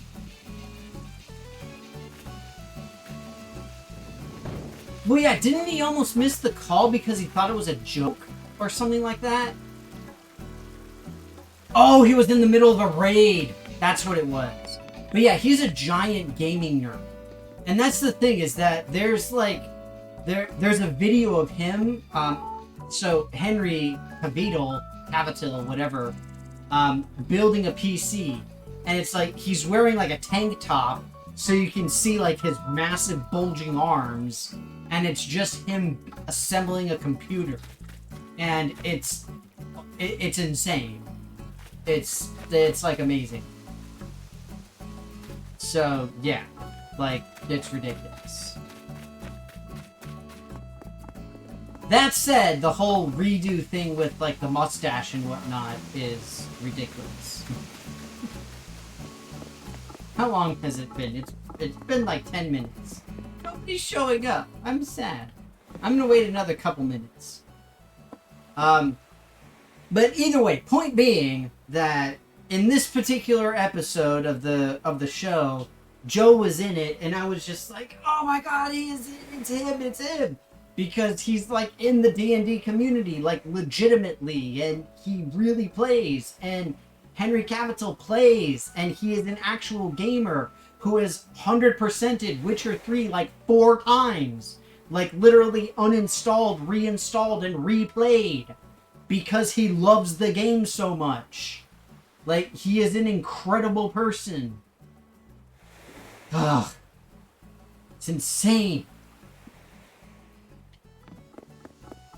[SPEAKER 1] Well, yeah, didn't he almost miss the call because he thought it was a joke or something like that? Oh, he was in the middle of a raid. That's what it was. But yeah, he's a giant gaming nerd. And that's the thing, is that there's like, there's a video of him, so Henry Cavill, whatever, building a PC. And it's like, he's wearing like a tank top, so you can see like his massive bulging arms. And it's just him assembling a computer. And it's insane. It's like amazing. So, yeah. Like, it's ridiculous. That said, the whole redo thing with, like, the mustache and whatnot is ridiculous. How long has it been? It's been like 10 minutes. Nobody's showing up. I'm sad. I'm gonna wait another couple minutes. But either way, point being that in this particular episode of the show, Joe was in it, and I was just like, oh my god, it's him, because he's like in the D&D community, like legitimately, and he really plays, and Henry Cavill plays, and he is an actual gamer who has 100%ed Witcher 3 like 4 times, like literally uninstalled, reinstalled, and replayed, because he loves the game so much. Like, he is an incredible person. Ugh. It's insane.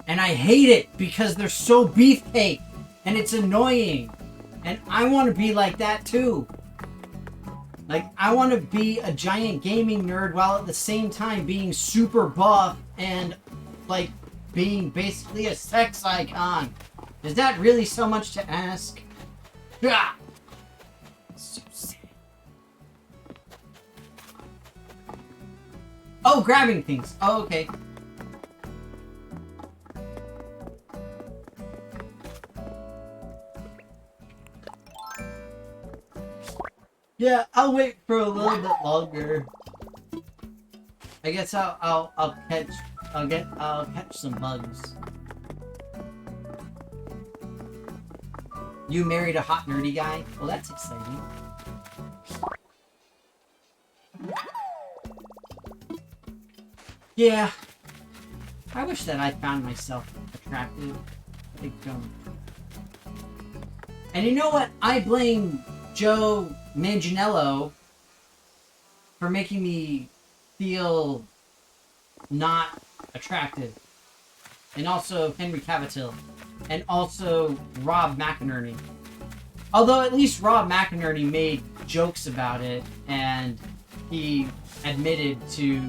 [SPEAKER 1] And I hate it because they're so beefcake. And it's annoying. And I want to be like that too. Like, I want to be a giant gaming nerd while at the same time being super buff and, like, being basically a sex icon. Is that really so much to ask? Ah! So sad. Oh, grabbing things. Oh, okay. Yeah, I'll wait for a little bit longer. I guess I'll catch some bugs. You married a hot nerdy guy? Well, that's exciting. Yeah. I wish that I found myself attractive. I don't. And you know what? I blame Joe Manganiello for making me feel not attractive. And also Henry Cavill. And also Rob McInerney. Although at least Rob McInerney made jokes about it, and he admitted to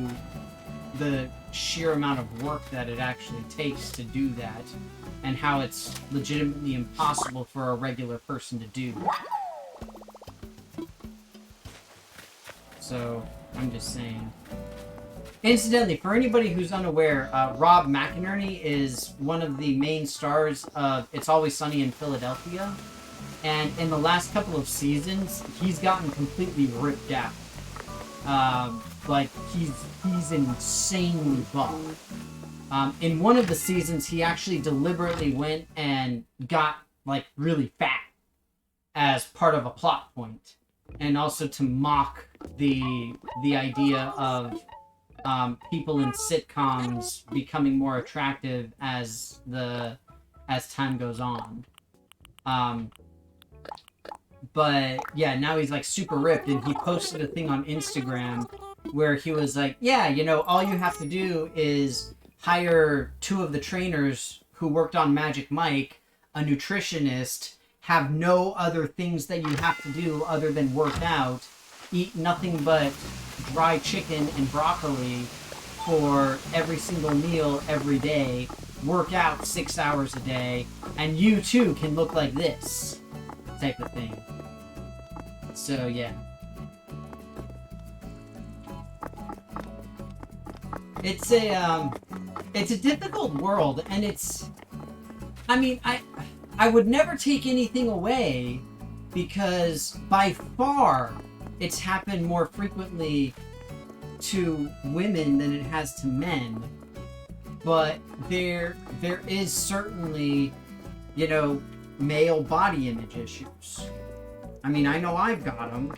[SPEAKER 1] the sheer amount of work that it actually takes to do that, and how it's legitimately impossible for a regular person to do. So, I'm just saying. Incidentally, for anybody who's unaware, Rob McInerney is one of the main stars of It's Always Sunny in Philadelphia. And in the last couple of seasons, he's gotten completely ripped out. Like, he's insanely buff. In one of the seasons, he actually deliberately went and got, like, really fat as part of a plot point. And also to mock the idea of people in sitcoms becoming more attractive as time goes on. But yeah, now he's like super ripped, and he posted a thing on Instagram where he was like, yeah, you know, all you have to do is hire 2 of the trainers who worked on Magic Mike, a nutritionist, have no other things that you have to do other than work out, eat nothing but dry chicken and broccoli for every single meal every day, work out 6 hours a day, and you too can look like this type of thing. So yeah. It's a difficult world, and I mean, I would never take anything away because by far it's happened more frequently to women than it has to men. But there is certainly, you know, male body image issues. I mean, I know I've got them.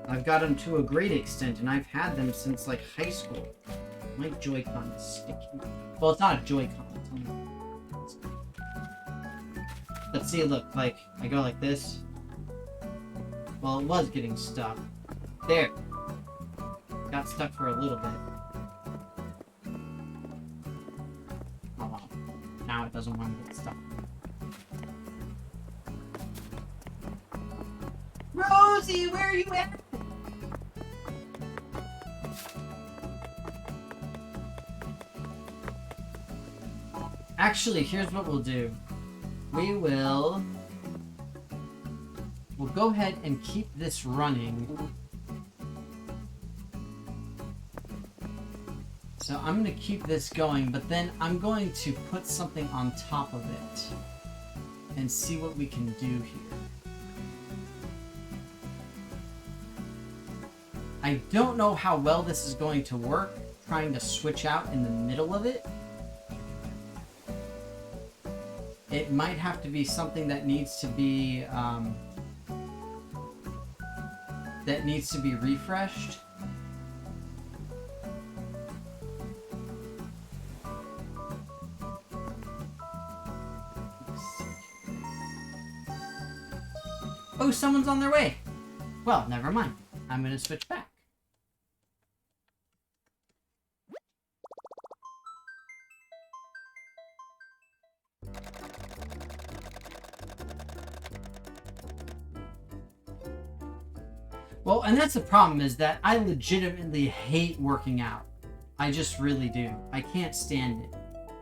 [SPEAKER 1] I've got them to a great extent, and I've had them since, like, high school. My Joy-Con is sticking. Well, it's not a Joy-Con. Let's see, look, like, I go like this. Well, it was getting stuck. There. Got stuck for a little bit. Oh, well. Now it doesn't want to get stuck. Rosie, where are you at? Actually, here's what we'll do. We'll go ahead and keep this running. So I'm going to keep this going, but then I'm going to put something on top of it and see what we can do here. I don't know how well this is going to work, trying to switch out in the middle of it. It might have to be something that needs to be refreshed. Oh, someone's on their way. Well, never mind. I'm gonna switch back. Well, and that's the problem, is that I legitimately hate working out. I just really do. I can't stand it.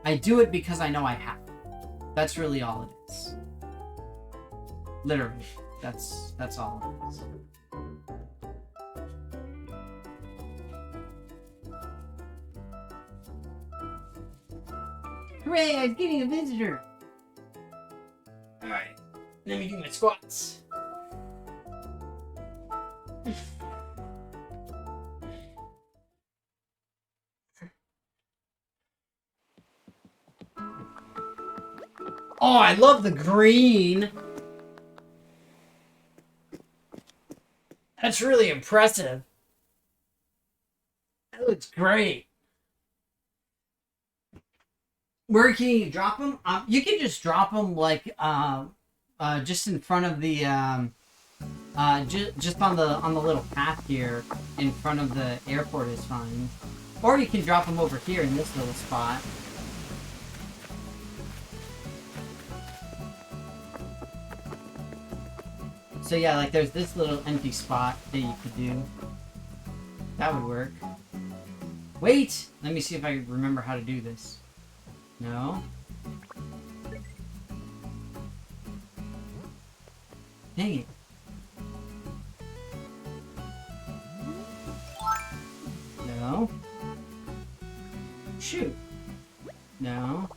[SPEAKER 1] I do it because I know I have to. That's really all it is. Literally. That's all it is. Hooray, I'm getting a visitor! Alright, let me do my squats. Oh, I love the green! That's really impressive. That looks great. Where can you drop them? You can just drop them like just in front of the just on the little path here in front of the airport is fine. Or you can drop them over here in this little spot. So yeah, like there's this little empty spot that you could do. That would work. Wait! Let me see if I remember how to do this. No. Dang it. No. Shoot. No.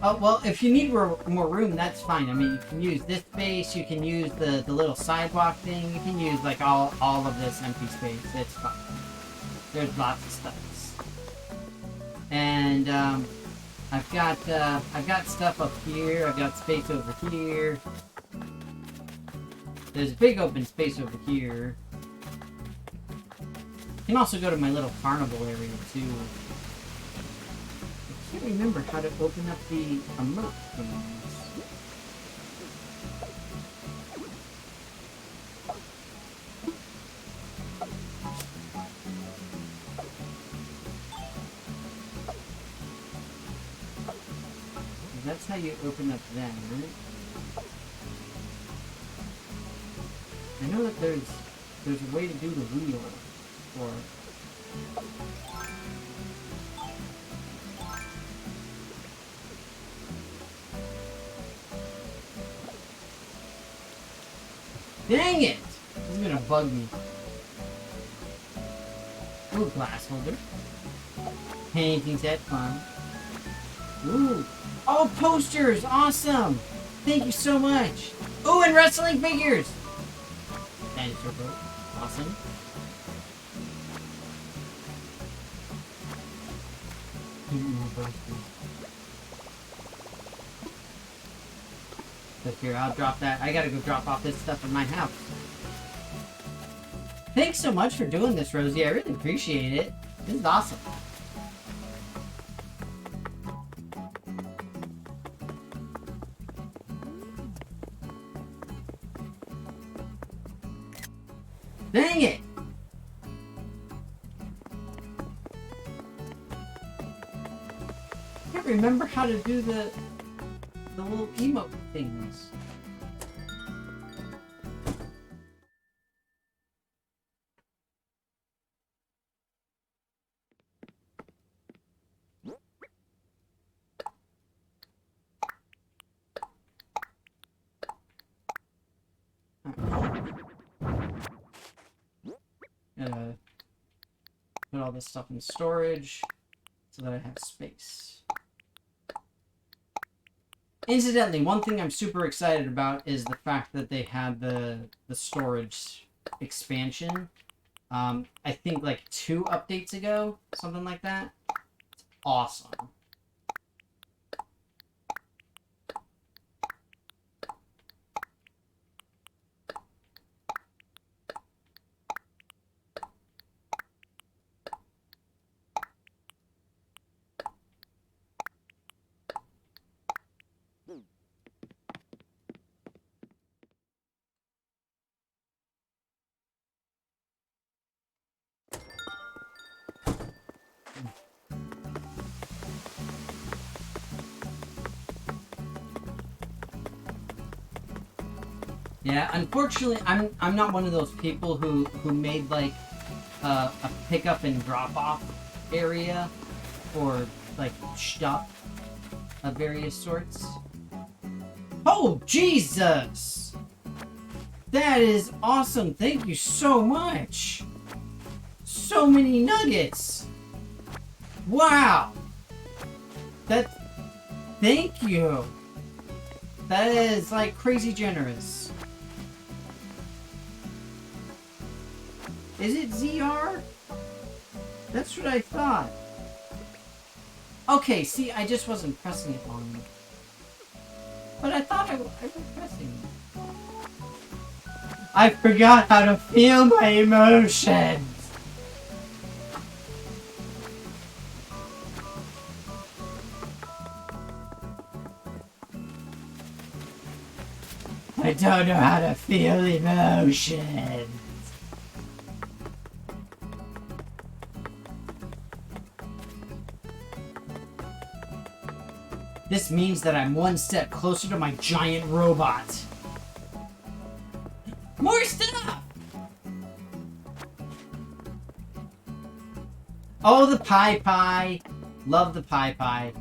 [SPEAKER 1] Oh, well, if you need more room, that's fine. I mean, you can use this space, you can use the little sidewalk thing, you can use, like, all of this empty space. It's fine. There's lots of stuff. And, I've got stuff up here, I've got space over here. There's a big open space over here. You can also go to my little carnival area, too. I can't remember how to open up the emote things. That's how you open up them, right? I know that there's a way to do the wheel, or dang it! This is gonna bug me. Ooh, glass holder. Painting set, fun. Ooh. Oh, posters! Awesome! Thank you so much! Ooh, and wrestling figures! Dinosaur boat. Awesome. But here, I'll drop that. I gotta go drop off this stuff in my house. Thanks so much for doing this, Rosie. I really appreciate it. This is awesome. Dang it! I can't remember how to do the little emote things. Gotta put all this stuff in storage so that I have space. Incidentally, one thing I'm super excited about is the fact that they had the storage expansion. I think like 2 updates ago, something like that. It's awesome. Yeah, unfortunately, I'm not one of those people who made like a pickup and drop off area for like stuff of various sorts. Oh Jesus! That is awesome! Thank you so much. So many nuggets. Wow. Thank you. That is like crazy generous. Is it ZR? That's what I thought. Okay, see, I just wasn't pressing it long enough. But I thought I was pressing it. I forgot how to feel my emotions! I don't know how to feel emotions. This means that I'm one step closer to my giant robot. More stuff! Oh, the pie pie. Love the pie pie.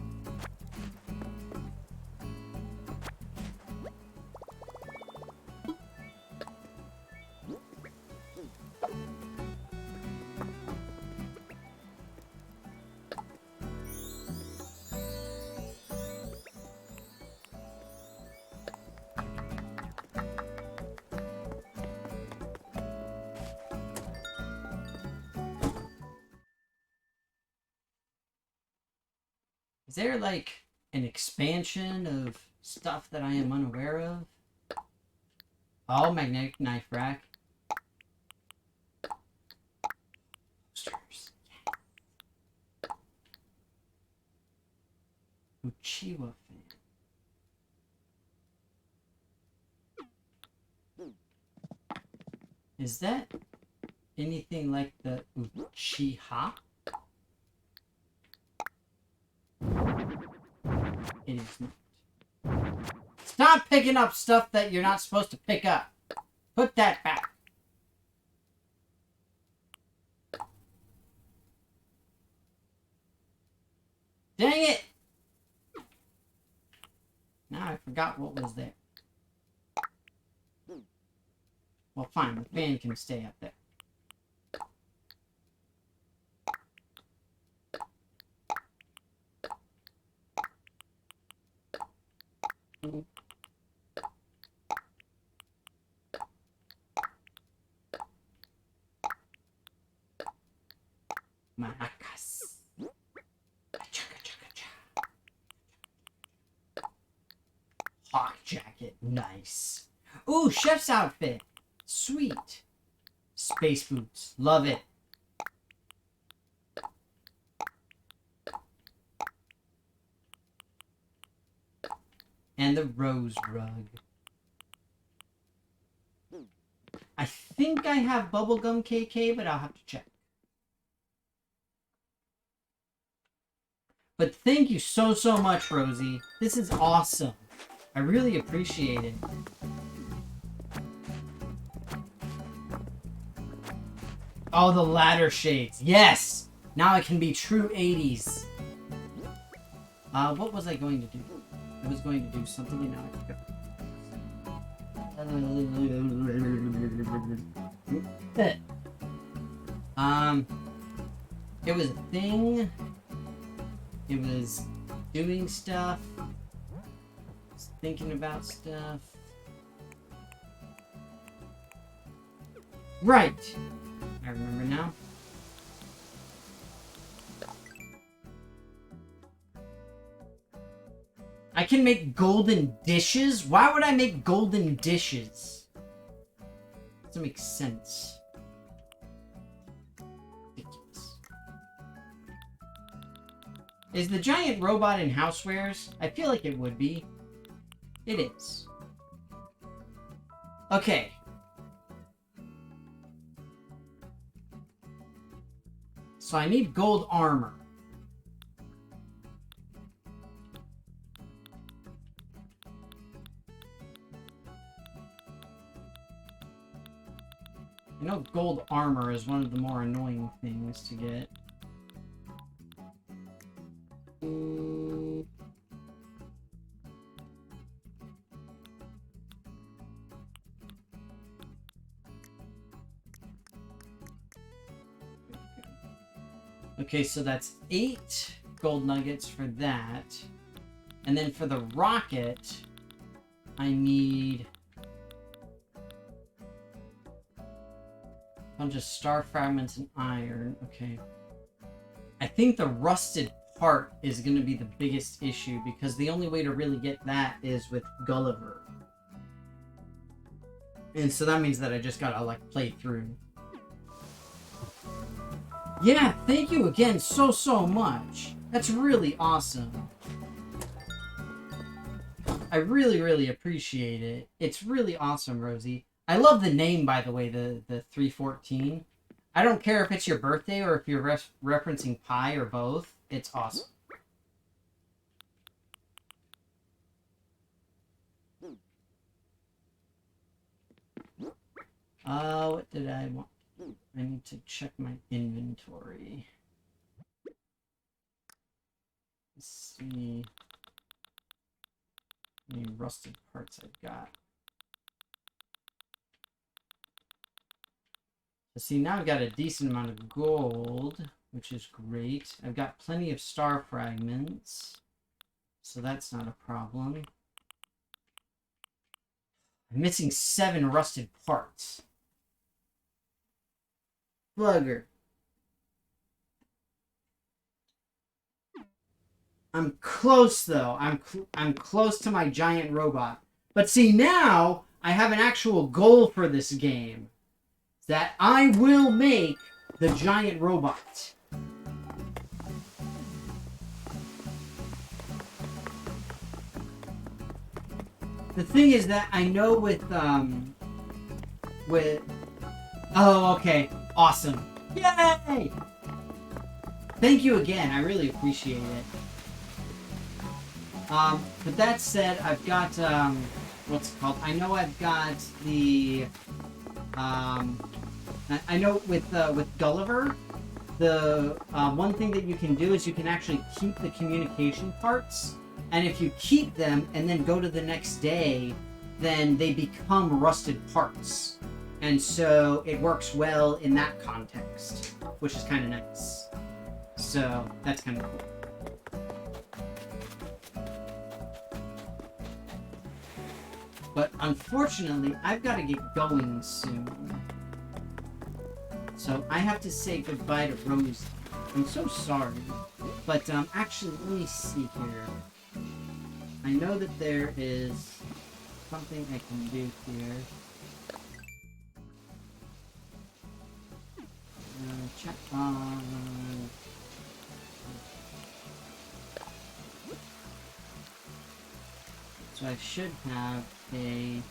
[SPEAKER 1] Is there like an expansion of stuff that I am unaware of? Oh, magnetic knife rack. Posters. Uchiwa fan. Is that anything like the Uchiha? It is not. Stop picking up stuff that you're not supposed to pick up. Put that back. Dang it! Now I forgot what was there. Well, fine. The fan can stay up there. Maracas. Hawk jacket. Nice. Ooh, chef's outfit. Sweet. Space boots. Love it. And the rose rug. I think I have bubblegum KK, but I'll have to check. But thank you so much, Rosie. This is awesome. I really appreciate it. Oh, the ladder shades. Yes! Now I can be true 80s. What was I going to do? I was going to do something and now I forgot. It was a thing. It was doing stuff. Thinking about stuff. Right! I remember now. I can make golden dishes? Why would I make golden dishes? Doesn't make sense. Ridiculous. Is the giant robot in Housewares? I feel like it would be. It is. Okay. So I need gold armor. I know gold armor is one of the more annoying things to get. Okay, so that's 8 gold nuggets for that. And then for the rocket, I need a bunch of star fragments and iron. Okay. I think the rusted part is going to be the biggest issue because the only way to really get that is with Gulliver. And so that means that I just gotta, like, play through. Yeah, thank you again so much. That's really awesome. I really appreciate it. It's really awesome, Rosie. I love the name, by the way, the 314. I don't care if it's your birthday or if you're referencing Pi or both. It's awesome. What did I want? I need to check my inventory. Let's see how many rusted parts I've got. So see, now I've got a decent amount of gold, which is great. I've got plenty of star fragments, so that's not a problem. I'm missing 7 rusted parts. Bugger. I'm close, though. I'm close to my giant robot. But see, now I have an actual goal for this game. That I will make the giant robot. The thing is that I know with oh, okay. Awesome. Yay! Thank you again. I really appreciate it. But that said, I've got, what's it called? I know I've got the, I know with Gulliver, the, one thing that you can do is you can actually keep the communication parts, and if you keep them and then go to the next day, then they become rusted parts. And so it works well in that context, which is kind of nice. So that's kind of cool. But unfortunately, I've got to get going soon. So I have to say goodbye to Rose. I'm so sorry. But actually, let me see here. I know that there is something I can do here. Check on... So I should have a...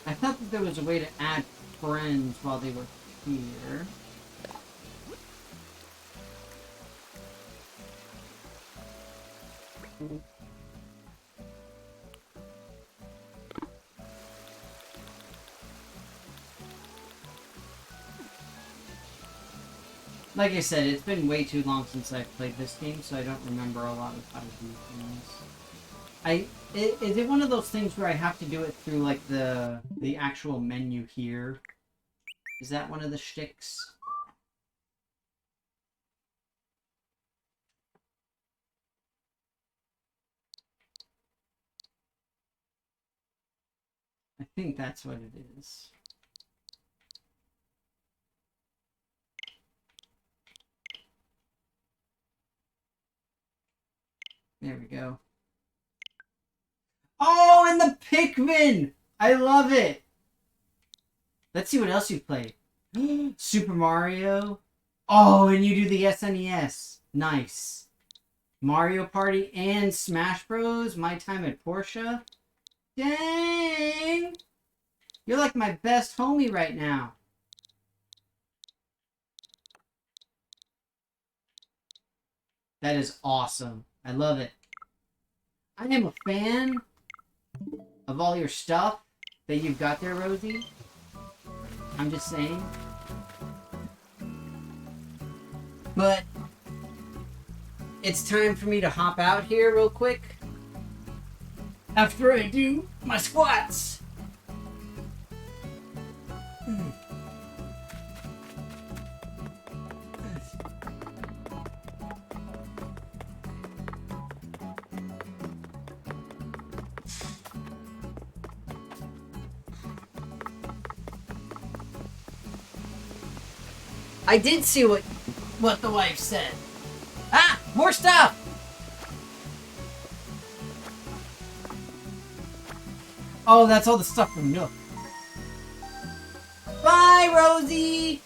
[SPEAKER 1] I thought that there was a way to add friends while they were here. Like I said, it's been way too long since I've played this game, so I don't remember a lot of how to do things. Is it one of those things where I have to do it through, like, the actual menu here? Is that one of the shticks? I think that's what it is. There we go. Oh, and the Pikmin! I love it! Let's see what else you've played. Super Mario. Oh, and you do the SNES. Nice. Mario Party and Smash Bros. My Time at Porsche. Dang! You're like my best homie right now. That is awesome. I love it. I am a fan of all your stuff that you've got there, Rosie. I'm just saying. But it's time for me to hop out here real quick after I do my squats. I did see what the wife said. Ah! More stuff! Oh, that's all the stuff from Nook. Bye, Rosie!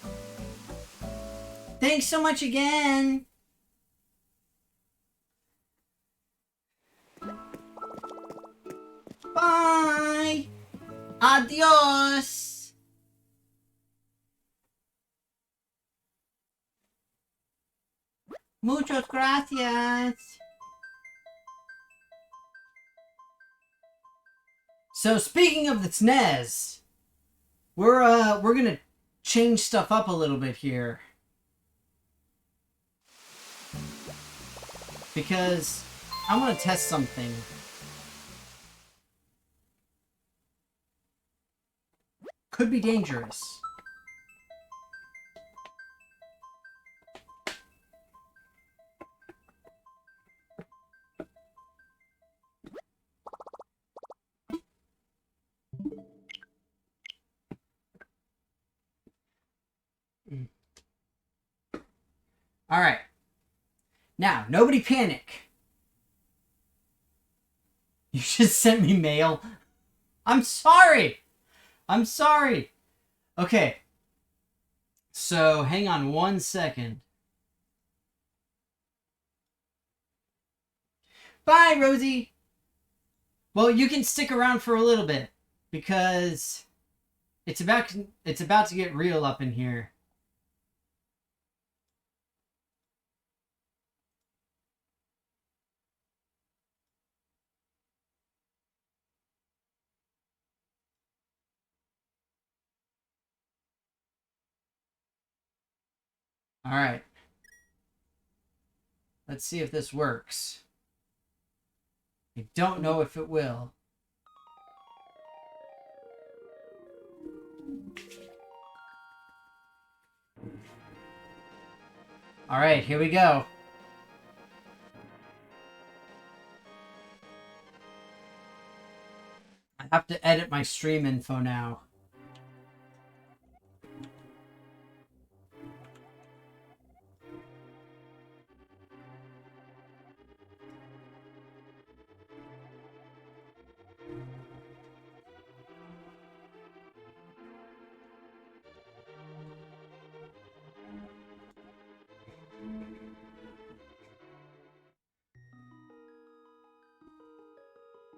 [SPEAKER 1] Thanks so much again! Bye! Adios! Muchas gracias! So speaking of the SNES, we're gonna change stuff up a little bit here. Because I want to test something. Could be dangerous. Alright. Now, nobody panic. You just sent me mail. I'm sorry. I'm sorry. Okay. So, hang on 1 second. Bye, Rosie. Well, you can stick around for a little bit because it's about to get real up in here. All right. Let's see if this works. I don't know if it will. Alright, here we go. I have to edit my stream info now.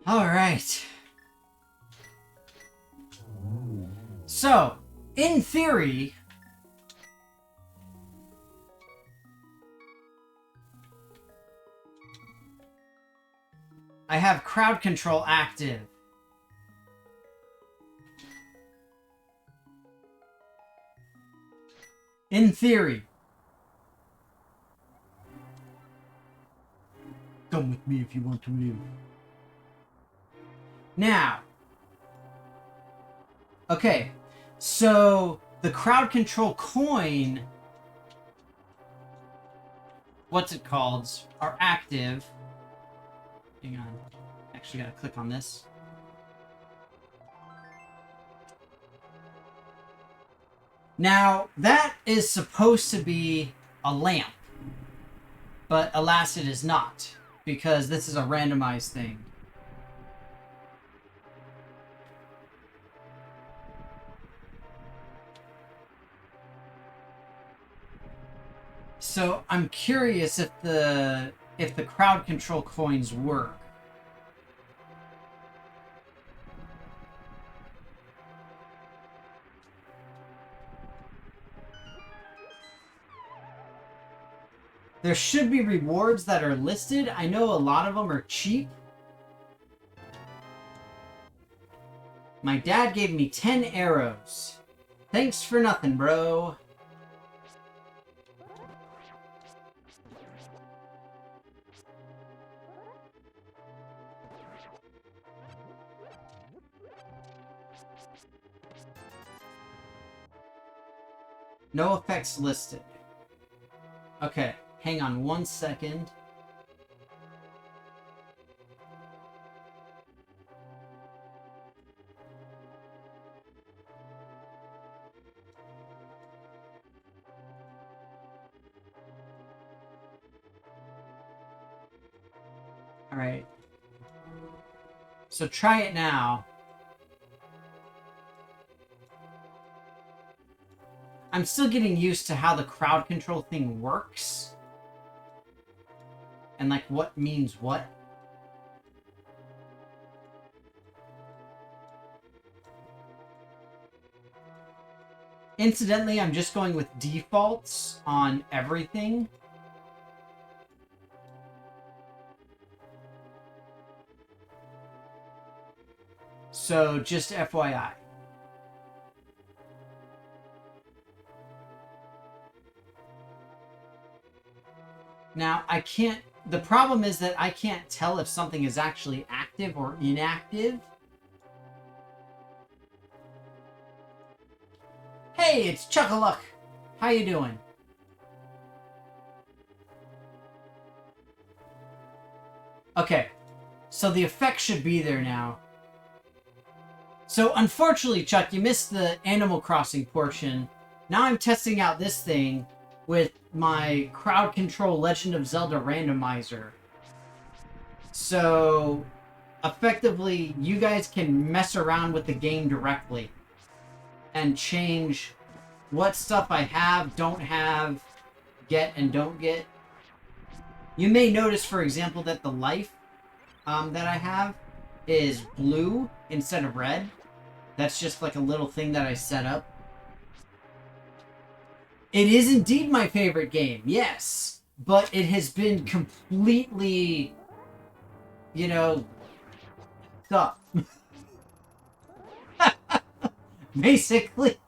[SPEAKER 1] Alright. So, in theory, I have crowd control active. In theory. Come with me if you want to live. Now, okay, so the crowd control coin, what's it called, are active. Hang on, actually gotta click on this. Now, that is supposed to be a lamp, but alas it is not, because this is a randomized thing. So I'm curious if the crowd control coins work. There should be rewards that are listed. I know a lot of them are cheap. My dad gave me 10 arrows. Thanks for nothing, bro. No effects listed. Okay, hang on 1 second. All right. So try it now. I'm still getting used to how the crowd control thing works. And like what means what. Incidentally, I'm just going with defaults on everything. So just FYI. Now, I can't... The problem is that I can't tell if something is actually active or inactive. Hey, it's Chuck-a-Luck. How you doing? Okay, so the effect should be there now. So, unfortunately, Chuck, you missed the Animal Crossing portion. Now I'm testing out this thing with my crowd control Legend of Zelda randomizer. So, effectively, you guys can mess around with the game directly and change what stuff I have, don't have, get, and don't get. You may notice, for example, that the life that I have is blue instead of red. That's just like a little thing that I set up. It is indeed my favorite game, yes. But it has been completely, you know, up. Basically.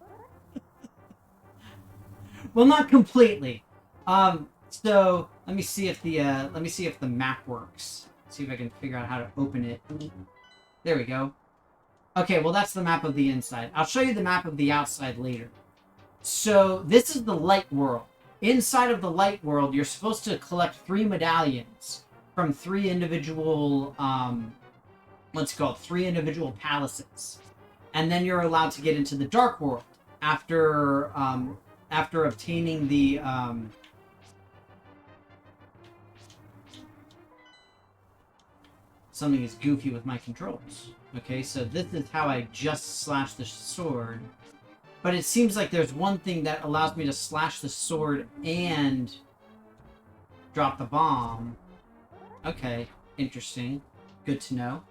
[SPEAKER 1] Well, not completely. So let me see if the map works. See if I can figure out how to open it. There we go. Okay, well that's the map of the inside. I'll show you the map of the outside later. So this is the light world. Inside of the light world, you're supposed to collect 3 medallions from 3 individual, what's it called? 3 individual palaces. And then you're allowed to get into the dark world after, after obtaining the, something is goofy with my controls. Okay, so this is how I just slashed the sword. But it seems like there's one thing that allows me to slash the sword and drop the bomb. Okay, interesting. Good to know.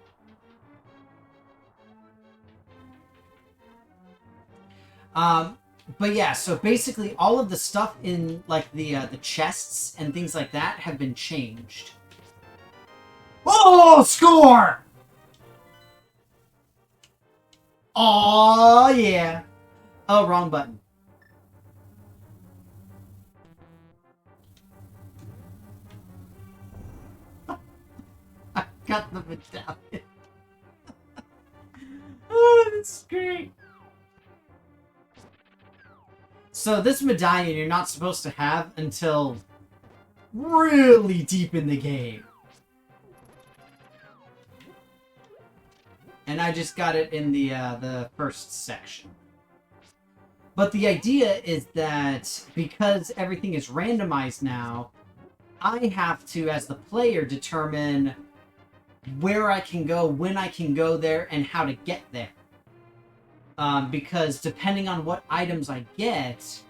[SPEAKER 1] But yeah, so basically all of the stuff in like the chests and things like that have been changed. Oh, score! Oh yeah. Oh, wrong button. I got the medallion. Oh, that's great. So this medallion you're not supposed to have until really deep in the game. And I just got it in the first section. But the idea is that because everything is randomized now, I have to, as the player, determine where I can go, when I can go there, and how to get there. Because depending on what items I get,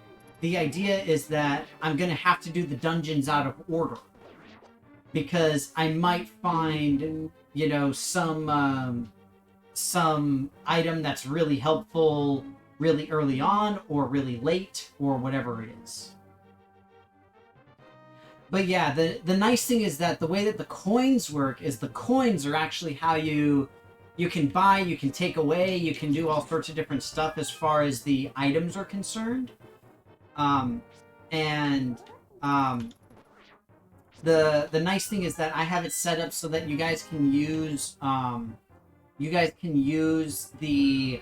[SPEAKER 1] the idea is that I'm going to have to do the dungeons out of order. Because I might find, you know, some item that's really helpful really early on, or really late, or whatever it is. But yeah, the nice thing is that the way that the coins work is the coins are actually how you can buy, you can take away, you can do all sorts of different stuff as far as the items are concerned. The nice thing is that I have it set up so that you guys can use the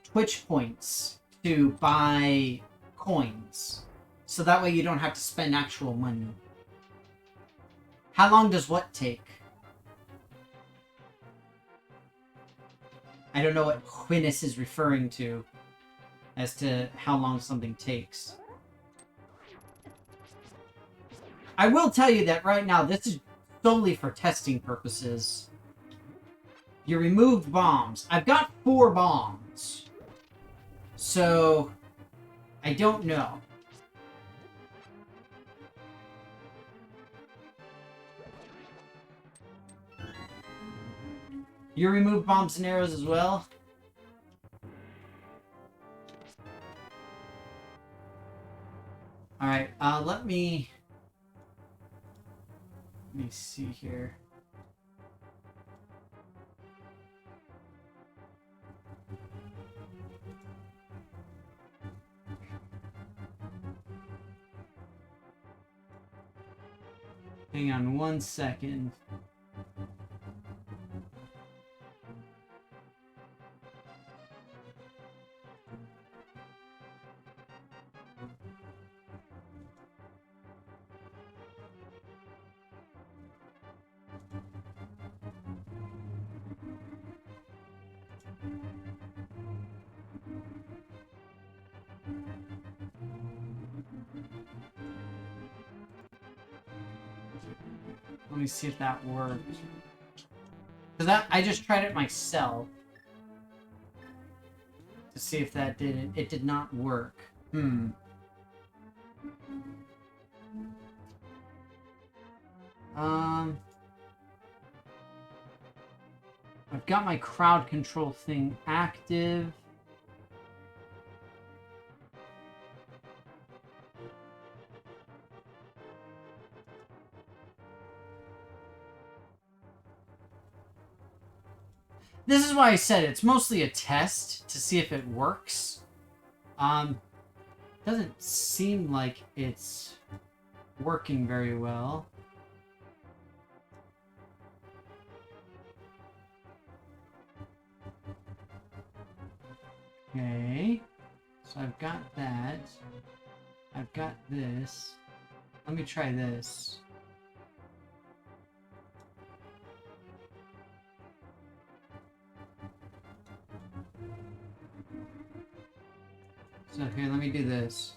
[SPEAKER 1] Twitch points to buy coins. So that way you don't have to spend actual money. How long does what take? I don't know what Quinnis is referring to as to how long something takes. I will tell you that right now this is solely for testing purposes. You removed bombs. I've got 4 bombs. So, I don't know. You remove bombs and arrows as well? Alright, let me see here. Hang on 1 second. Let me see if that worked. Because I just tried it myself. To see if that did it. It did not work. I've got my crowd control thing active. This is why I said it's mostly a test to see if it works. Doesn't seem like it's working very well. Okay. So I've got that. I've got this. Let me try this. So here, let me do this.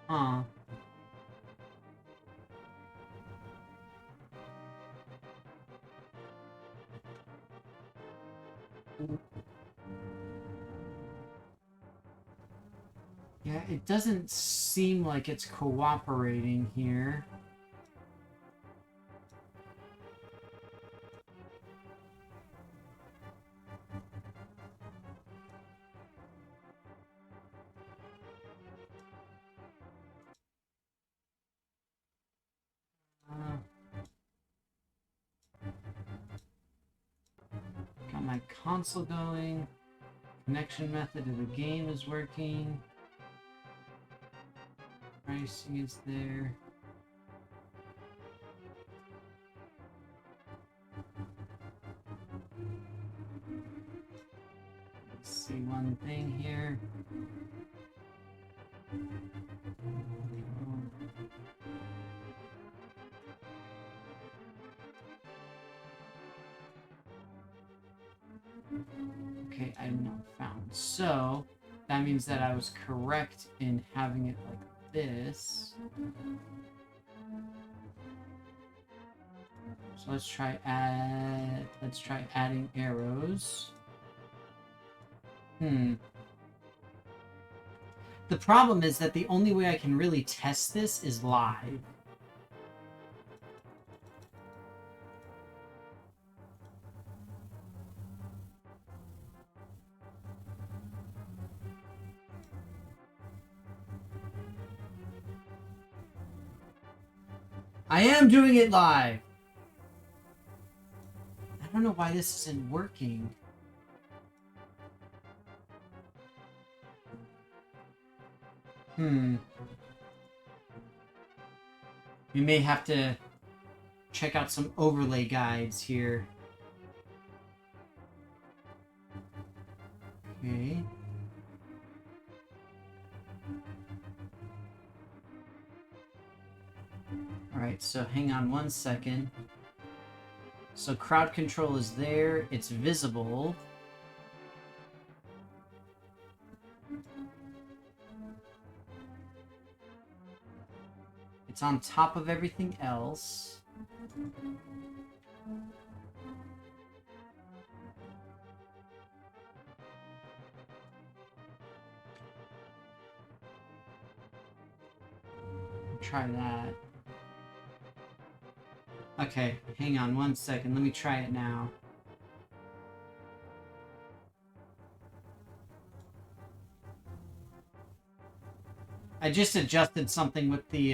[SPEAKER 1] Huh. Yeah, it doesn't seem like it's cooperating here. Got my console going. Connection method of the game is working. Pricing is there. Let's see one thing here. Okay, I'm not found. So, that means that I was correct in having it like this. So let's try adding arrows. The problem is that the only way I can really test this is live. I am doing it live. I don't know why this isn't working. We may have to check out some overlay guides here. Okay. Alright, so hang on one second. So crowd control is there, it's visible. It's on top of everything else. Try that. Okay, hang on one second. Let me try it now. I just adjusted something with the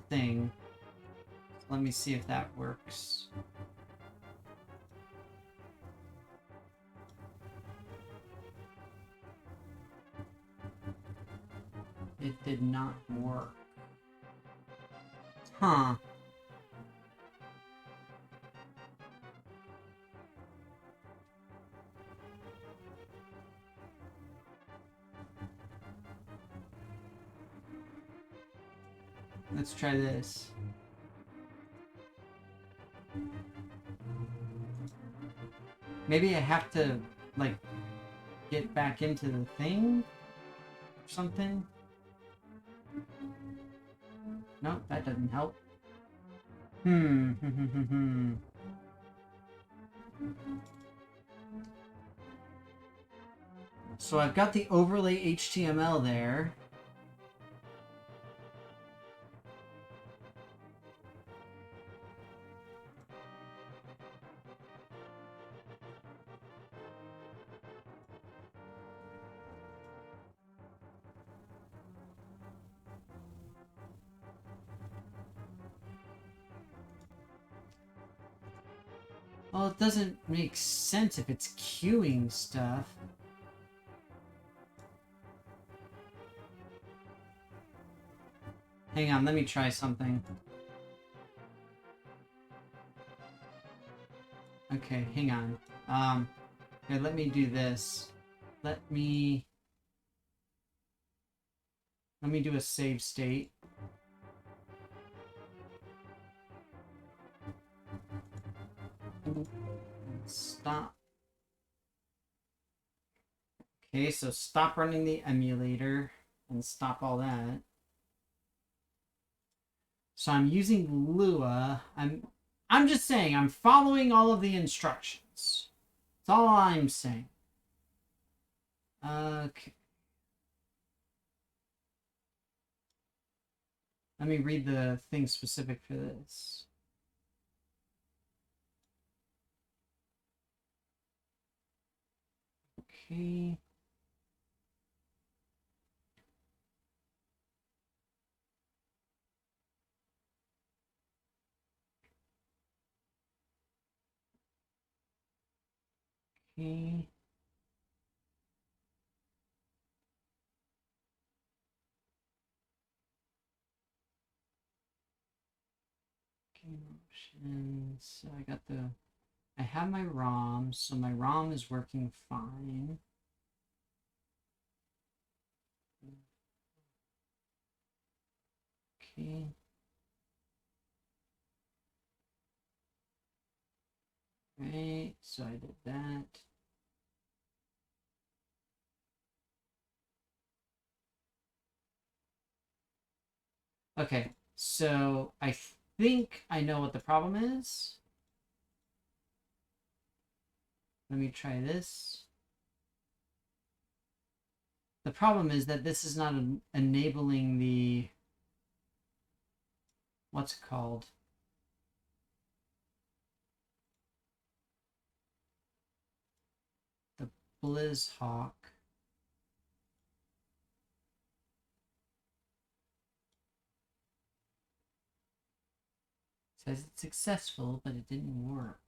[SPEAKER 1] thing. Let me see if that works. It did not work. Huh. Let's try this. Maybe I have to, like, get back into the thing? Or something? No, that doesn't help. So I've got the overlay HTML there. Well, it doesn't make sense if it's queuing stuff. Hang on, let me try something. Okay, hang on. Here, let me do this. Let me do a save state. Stop. Okay, so stop running the emulator and stop all that. So I'm using Lua. I'm just saying I'm following all of the instructions. That's all I'm saying. Okay. Let me read the thing specific for this. Okay. Okay. Options. So I have my ROM, so my ROM is working fine. Okay. Right, so I did that. Okay, so I think I know what the problem is. Let me try this. The problem is that this is not enabling the... What's it called? The BlizzHawk. It says it's successful, but it didn't work.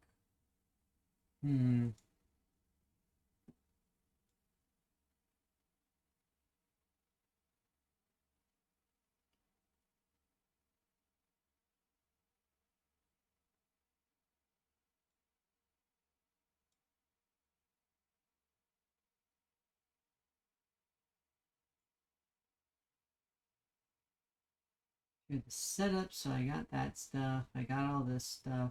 [SPEAKER 1] Here's the setup, so I got that stuff. I got all this stuff.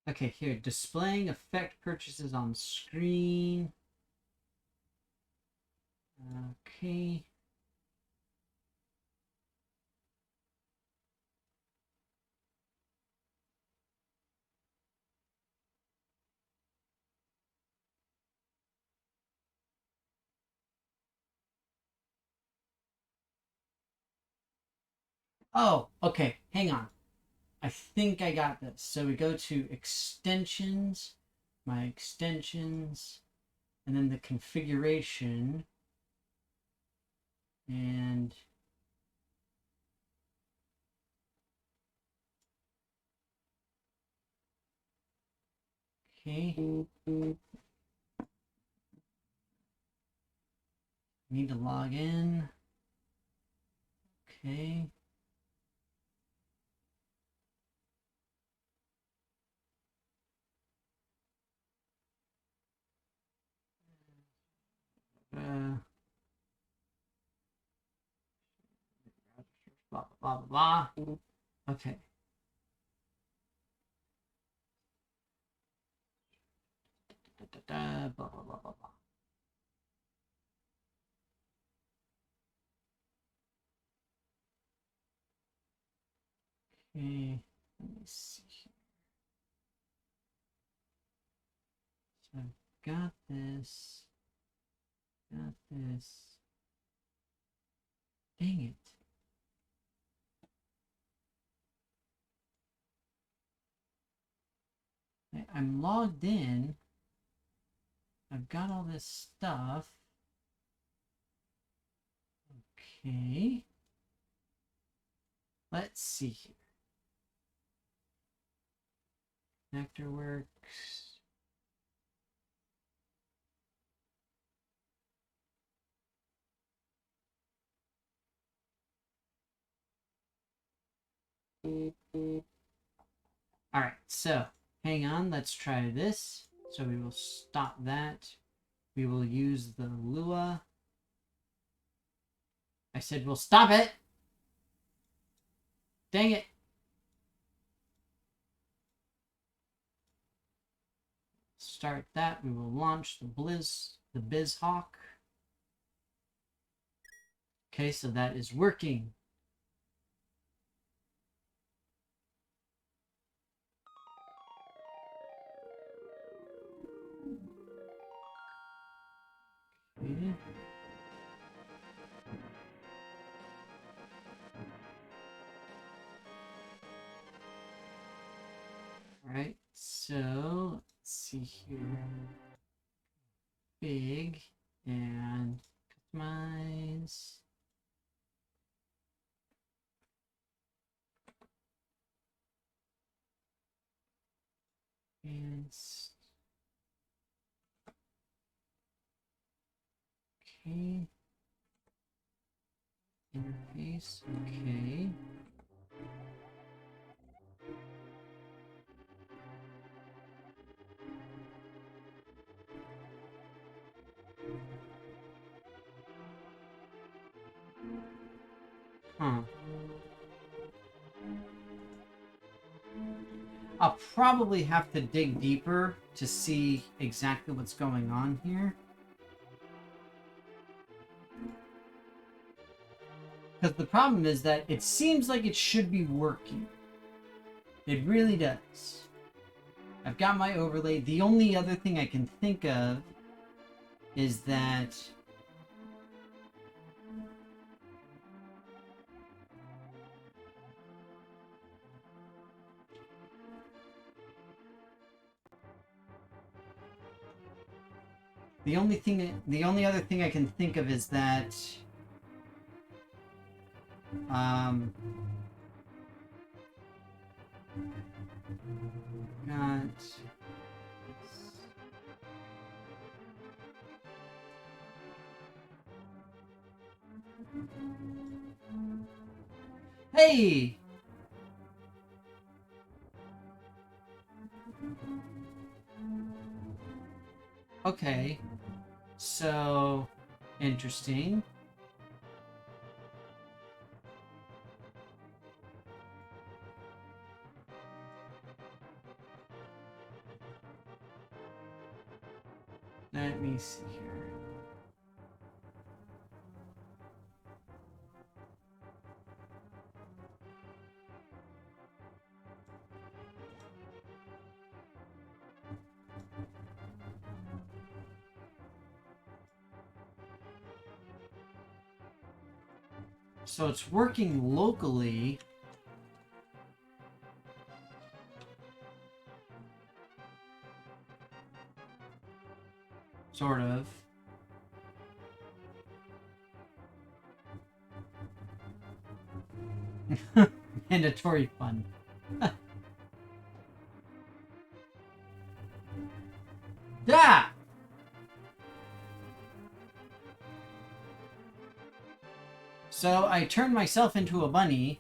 [SPEAKER 1] Okay, here, displaying effect purchases on screen. Okay. Oh, okay, hang on. I think I got this. So we go to extensions, my extensions, and then the configuration. And okay. Need to log in. Okay. Blah blah blah blah. Okay. Blah blah blah blah blah. Okay, let me see here. So I've got this. Got this. Dang it. I'm logged in. I've got all this stuff. Okay. Let's see here. Vectorworks. Alright, so hang on, let's try this. So we will stop that. We will use the Lua. I said we'll stop it! Dang it! Start that. We will launch the BizHawk. Okay, so that is working. Okay. Alright, so let's see here. Big and customize. And okay. Interface, okay. Huh. I'll probably have to dig deeper to see exactly what's going on here. Because the problem is that it seems like it should be working. It really does. I've got my overlay. The only other thing I can think of is that the only other thing I can think of is that got hey! Okay. So interesting. Let me see here. So it's working locally. Sort of. Mandatory fun. Yeah! So I turned myself into a bunny.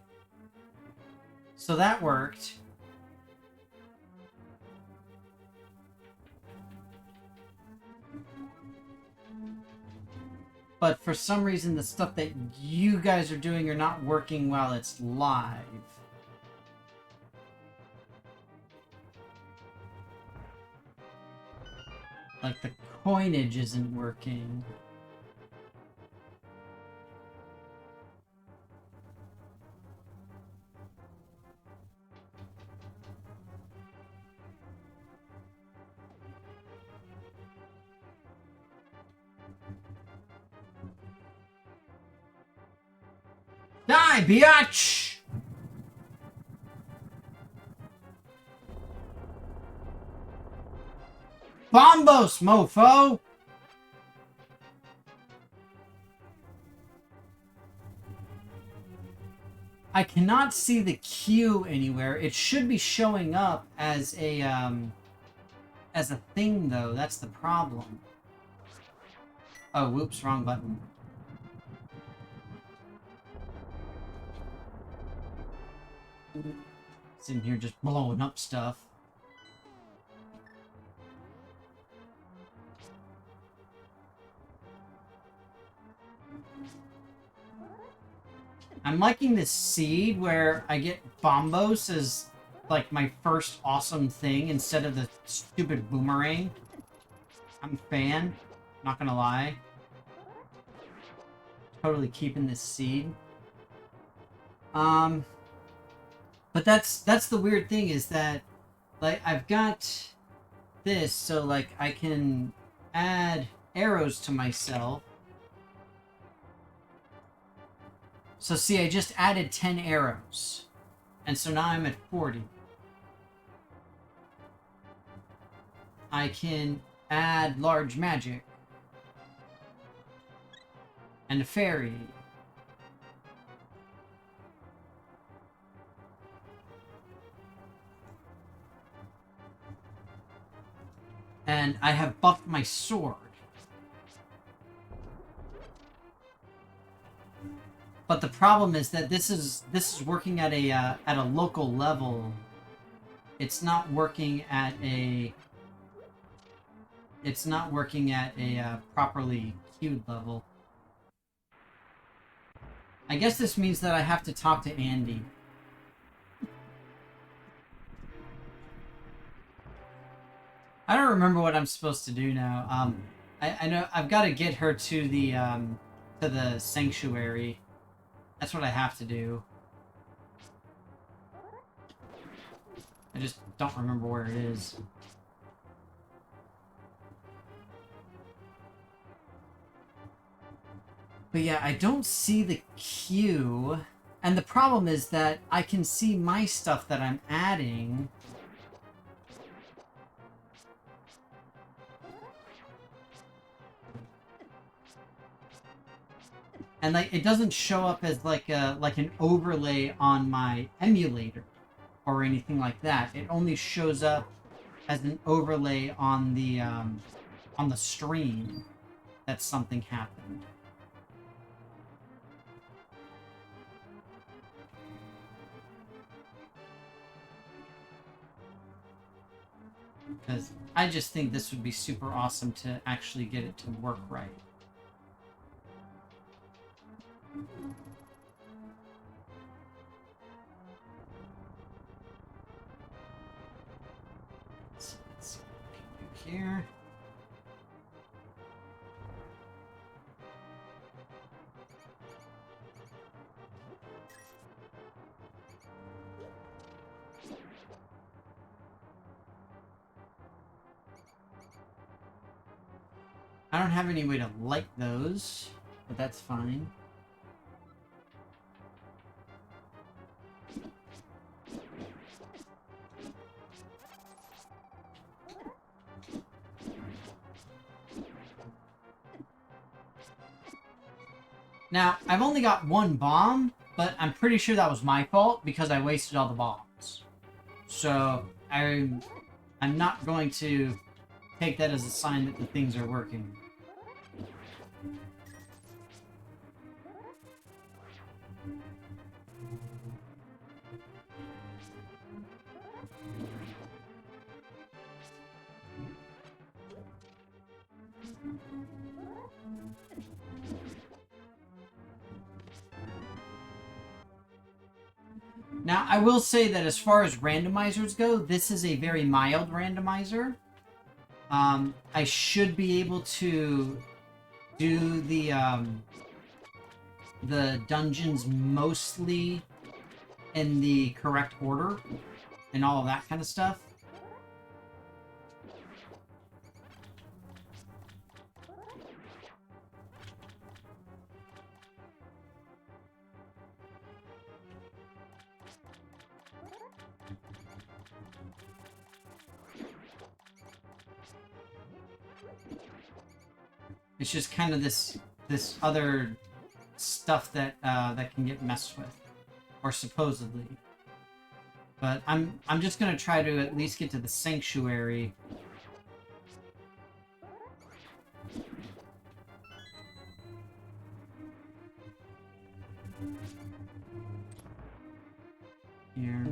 [SPEAKER 1] So that worked. But for some reason, the stuff that you guys are doing are not working while it's live. Like the coinage isn't working. Die, biatch! Bombos, mofo! I cannot see the Q anywhere. It should be showing up as a thing, though. That's the problem. Oh, whoops, wrong button. Sitting here just blowing up stuff. I'm liking this seed where I get Bombos as like my first awesome thing instead of the stupid boomerang. I'm a fan, not gonna lie. Totally keeping this seed. But that's the weird thing is that like I've got this so like I can add arrows to myself. So see, I just added 10 arrows. And so now I'm at 40. I can add large magic. And a fairy. And I have buffed my sword. But the problem is that this is working at a local level. It's not working at a properly queued level. I guess this means that I have to talk to Andy. I don't remember what I'm supposed to do now. I know I've got to get her to the sanctuary. That's what I have to do. I just don't remember where it is. But yeah, I don't see the queue. And the problem is that I can see my stuff that I'm adding. And like it doesn't show up as like an overlay on my emulator or anything like that. It only shows up as an overlay on the stream that something happened. Because I just think this would be super awesome to actually get it to work right. Let's see what we can do here. I don't have any way to light those, but that's fine. Now, I've only got one bomb, but I'm pretty sure that was my fault because I wasted all the bombs. So, I'm not going to take that as a sign that the things are working. Now, I will say that as far as randomizers go, this is a very mild randomizer. I should be able to do the dungeons mostly in the correct order and all of that kind of stuff. It's just kind of this other stuff that that can get messed with, or supposedly. But I'm just gonna try to at least get to the sanctuary. Here.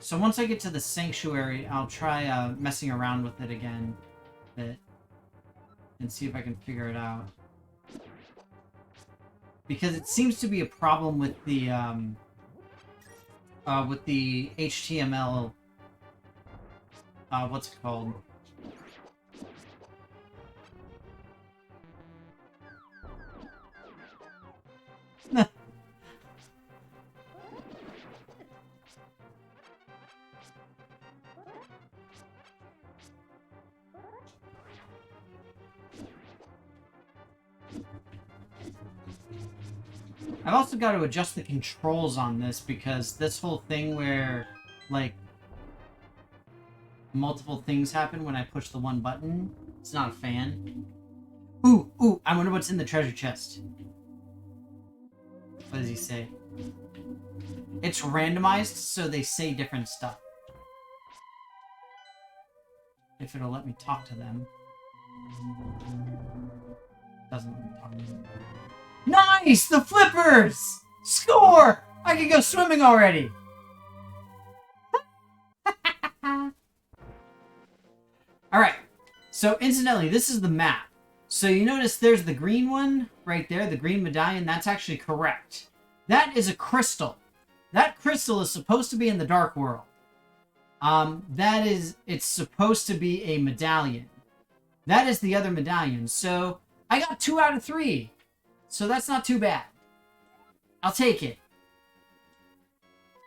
[SPEAKER 1] So once I get to the sanctuary, I'll try messing around with it again a bit and see if I can figure it out. Because it seems to be a problem with the HTML, what's it called? I've also got to adjust the controls on this because this whole thing where, like, multiple things happen when I push the one button, it's not a fan. Ooh, I wonder what's in the treasure chest. What does he say? It's randomized, so they say different stuff. If it'll let me talk to them. Doesn't let me talk to them. Nice! The flippers! Score! I can go swimming already! Alright. So, incidentally, this is the map. So you notice there's the green one right there, the green medallion. That's actually correct. That is a crystal. That crystal is supposed to be in the Dark World. It's supposed to be a medallion. That is the other medallion. So, I got 2 out of 3. So that's not too bad. I'll take it.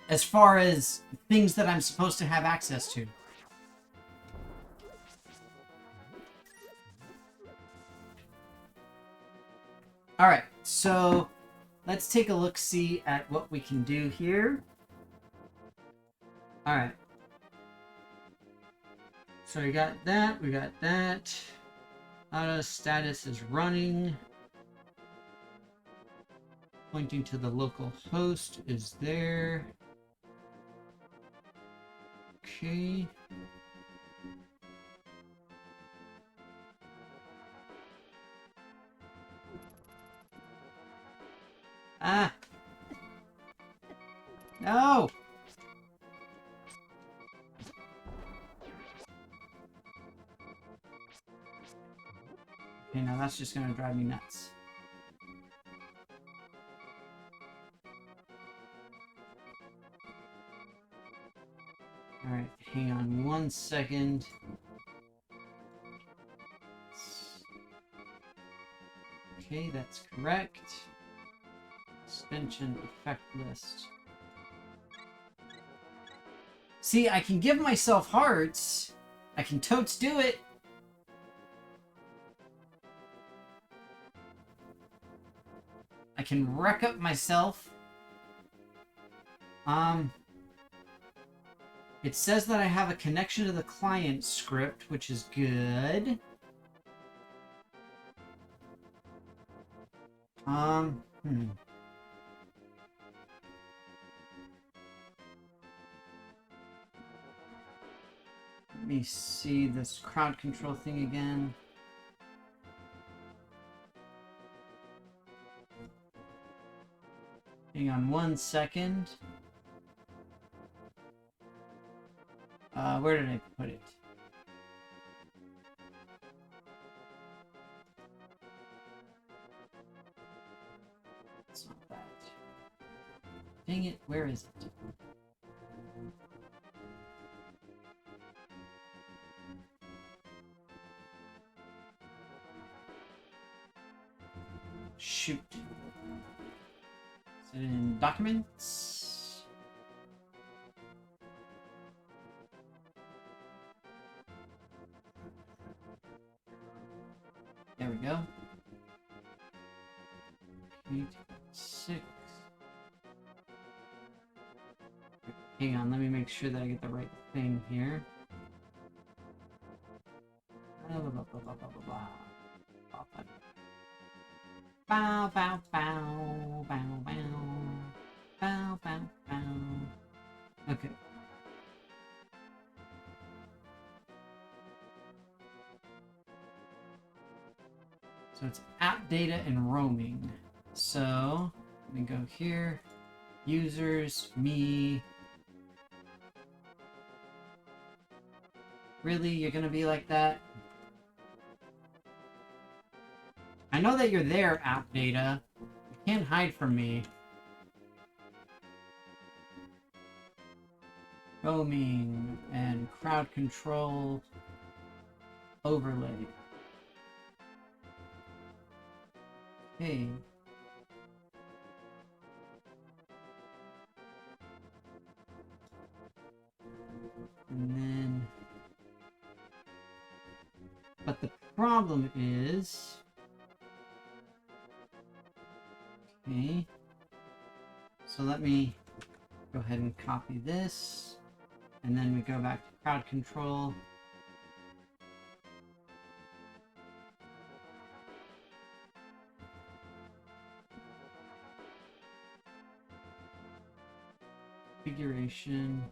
[SPEAKER 1] As far as things that I'm supposed to have access to. Alright, so let's take a look-see at what we can do here. Alright. So we got that, Auto status is running. Pointing to the local host is there. Okay. Ah! No! Okay, now that's just gonna drive me nuts. Alright, hang on 1 second. Okay, that's correct. Extension effect list. See, I can give myself hearts. I can totes do it. I can wreck up myself. It says that I have a connection to the client script, which is good. Let me see this crowd control thing again. Hang on 1 second. Where did I put it? It's not that. Dang it, where is it? in documents. There we go. 8, 6. Hang on, let me make sure that I get the right thing here. Bow, bow, bow, bow, bow, bow. Bow, bow, bow. Okay. So it's app data and roaming. So let me go here. Users, me. Really? You're gonna be like that? I know that you're there, app data. You can't hide from me. Roaming and crowd control overlay. Okay. And then... But the problem is... Okay. So let me go ahead and copy this. And then we go back to crowd control. Configuration.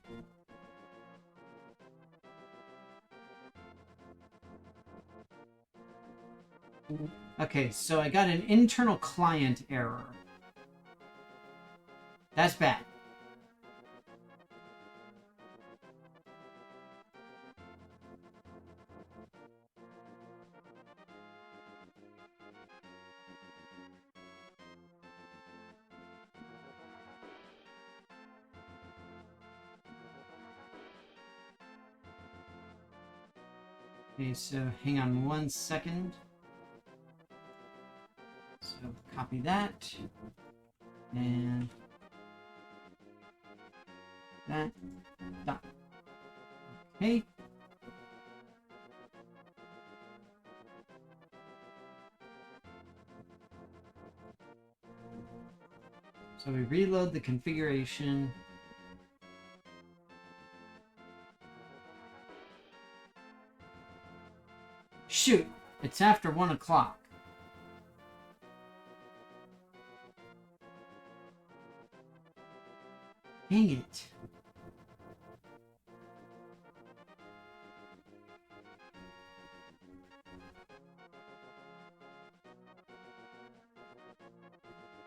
[SPEAKER 1] Okay, so I got an internal client error. That's bad. Okay, so hang on 1 second. So copy that. And that. Done. Okay. So we reload the configuration. Shoot, it's after 1 o'clock. Dang it.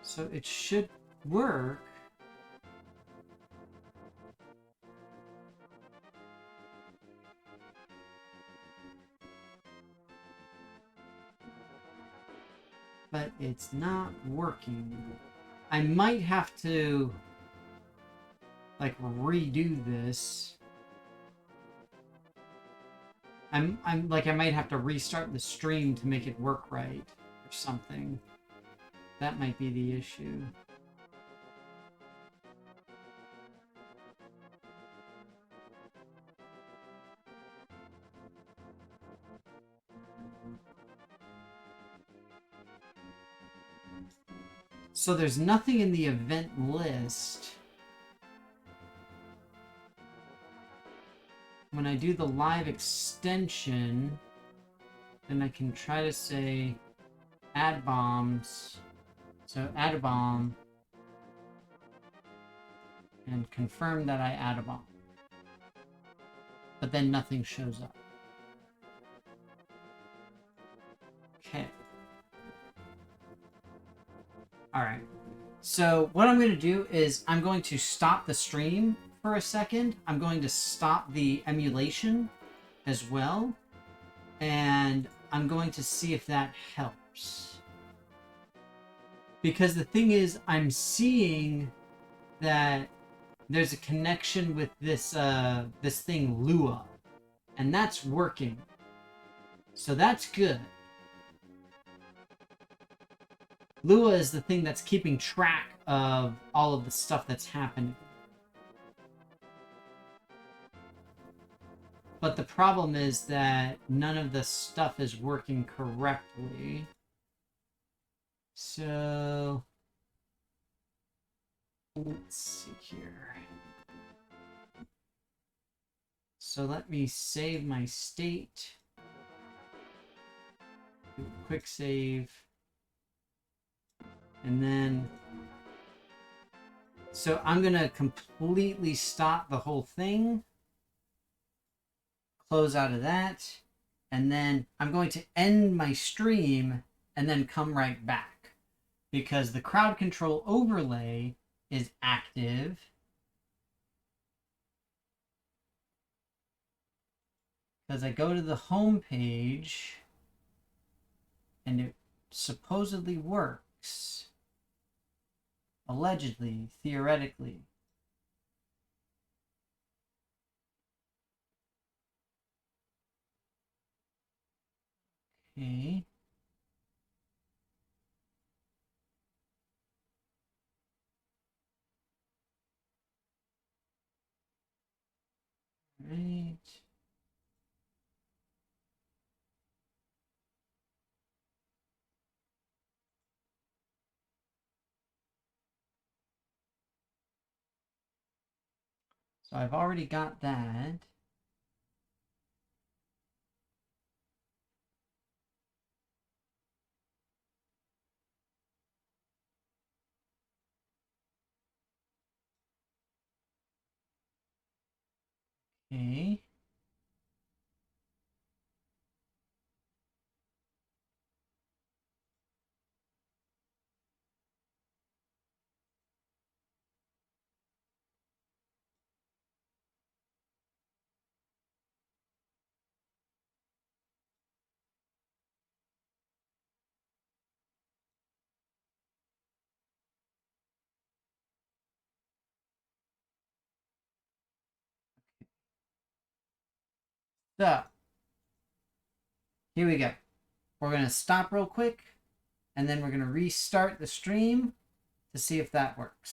[SPEAKER 1] So it should work. But it's not working. I might have to like redo this. I'm like I might have to restart the stream to make it work right or something. That might be the issue. So there's nothing in the event list. When I do the live extension, then I can try to say add bombs. So add a bomb and confirm that I add a bomb. But then nothing shows up. Okay. Alright. So what I'm going to do is I'm going to stop the stream for a second. I'm going to stop the emulation as well. And I'm going to see if that helps. Because the thing is, I'm seeing that there's a connection with this this thing Lua, and that's working. So that's good. Lua is the thing that's keeping track of all of the stuff that's happening. But the problem is that none of the stuff is working correctly. So let's see here. So let me save my state. Do a quick save. And then, so I'm gonna completely stop the whole thing. Close out of that. And then I'm going to end my stream and then come right back. Because the crowd control overlay is active. Because I go to the home page and it supposedly works. Allegedly, theoretically. Okay. Right. So I've already got that. Okay. So, here we go. We're going to stop real quick, and then we're going to restart the stream to see if that works.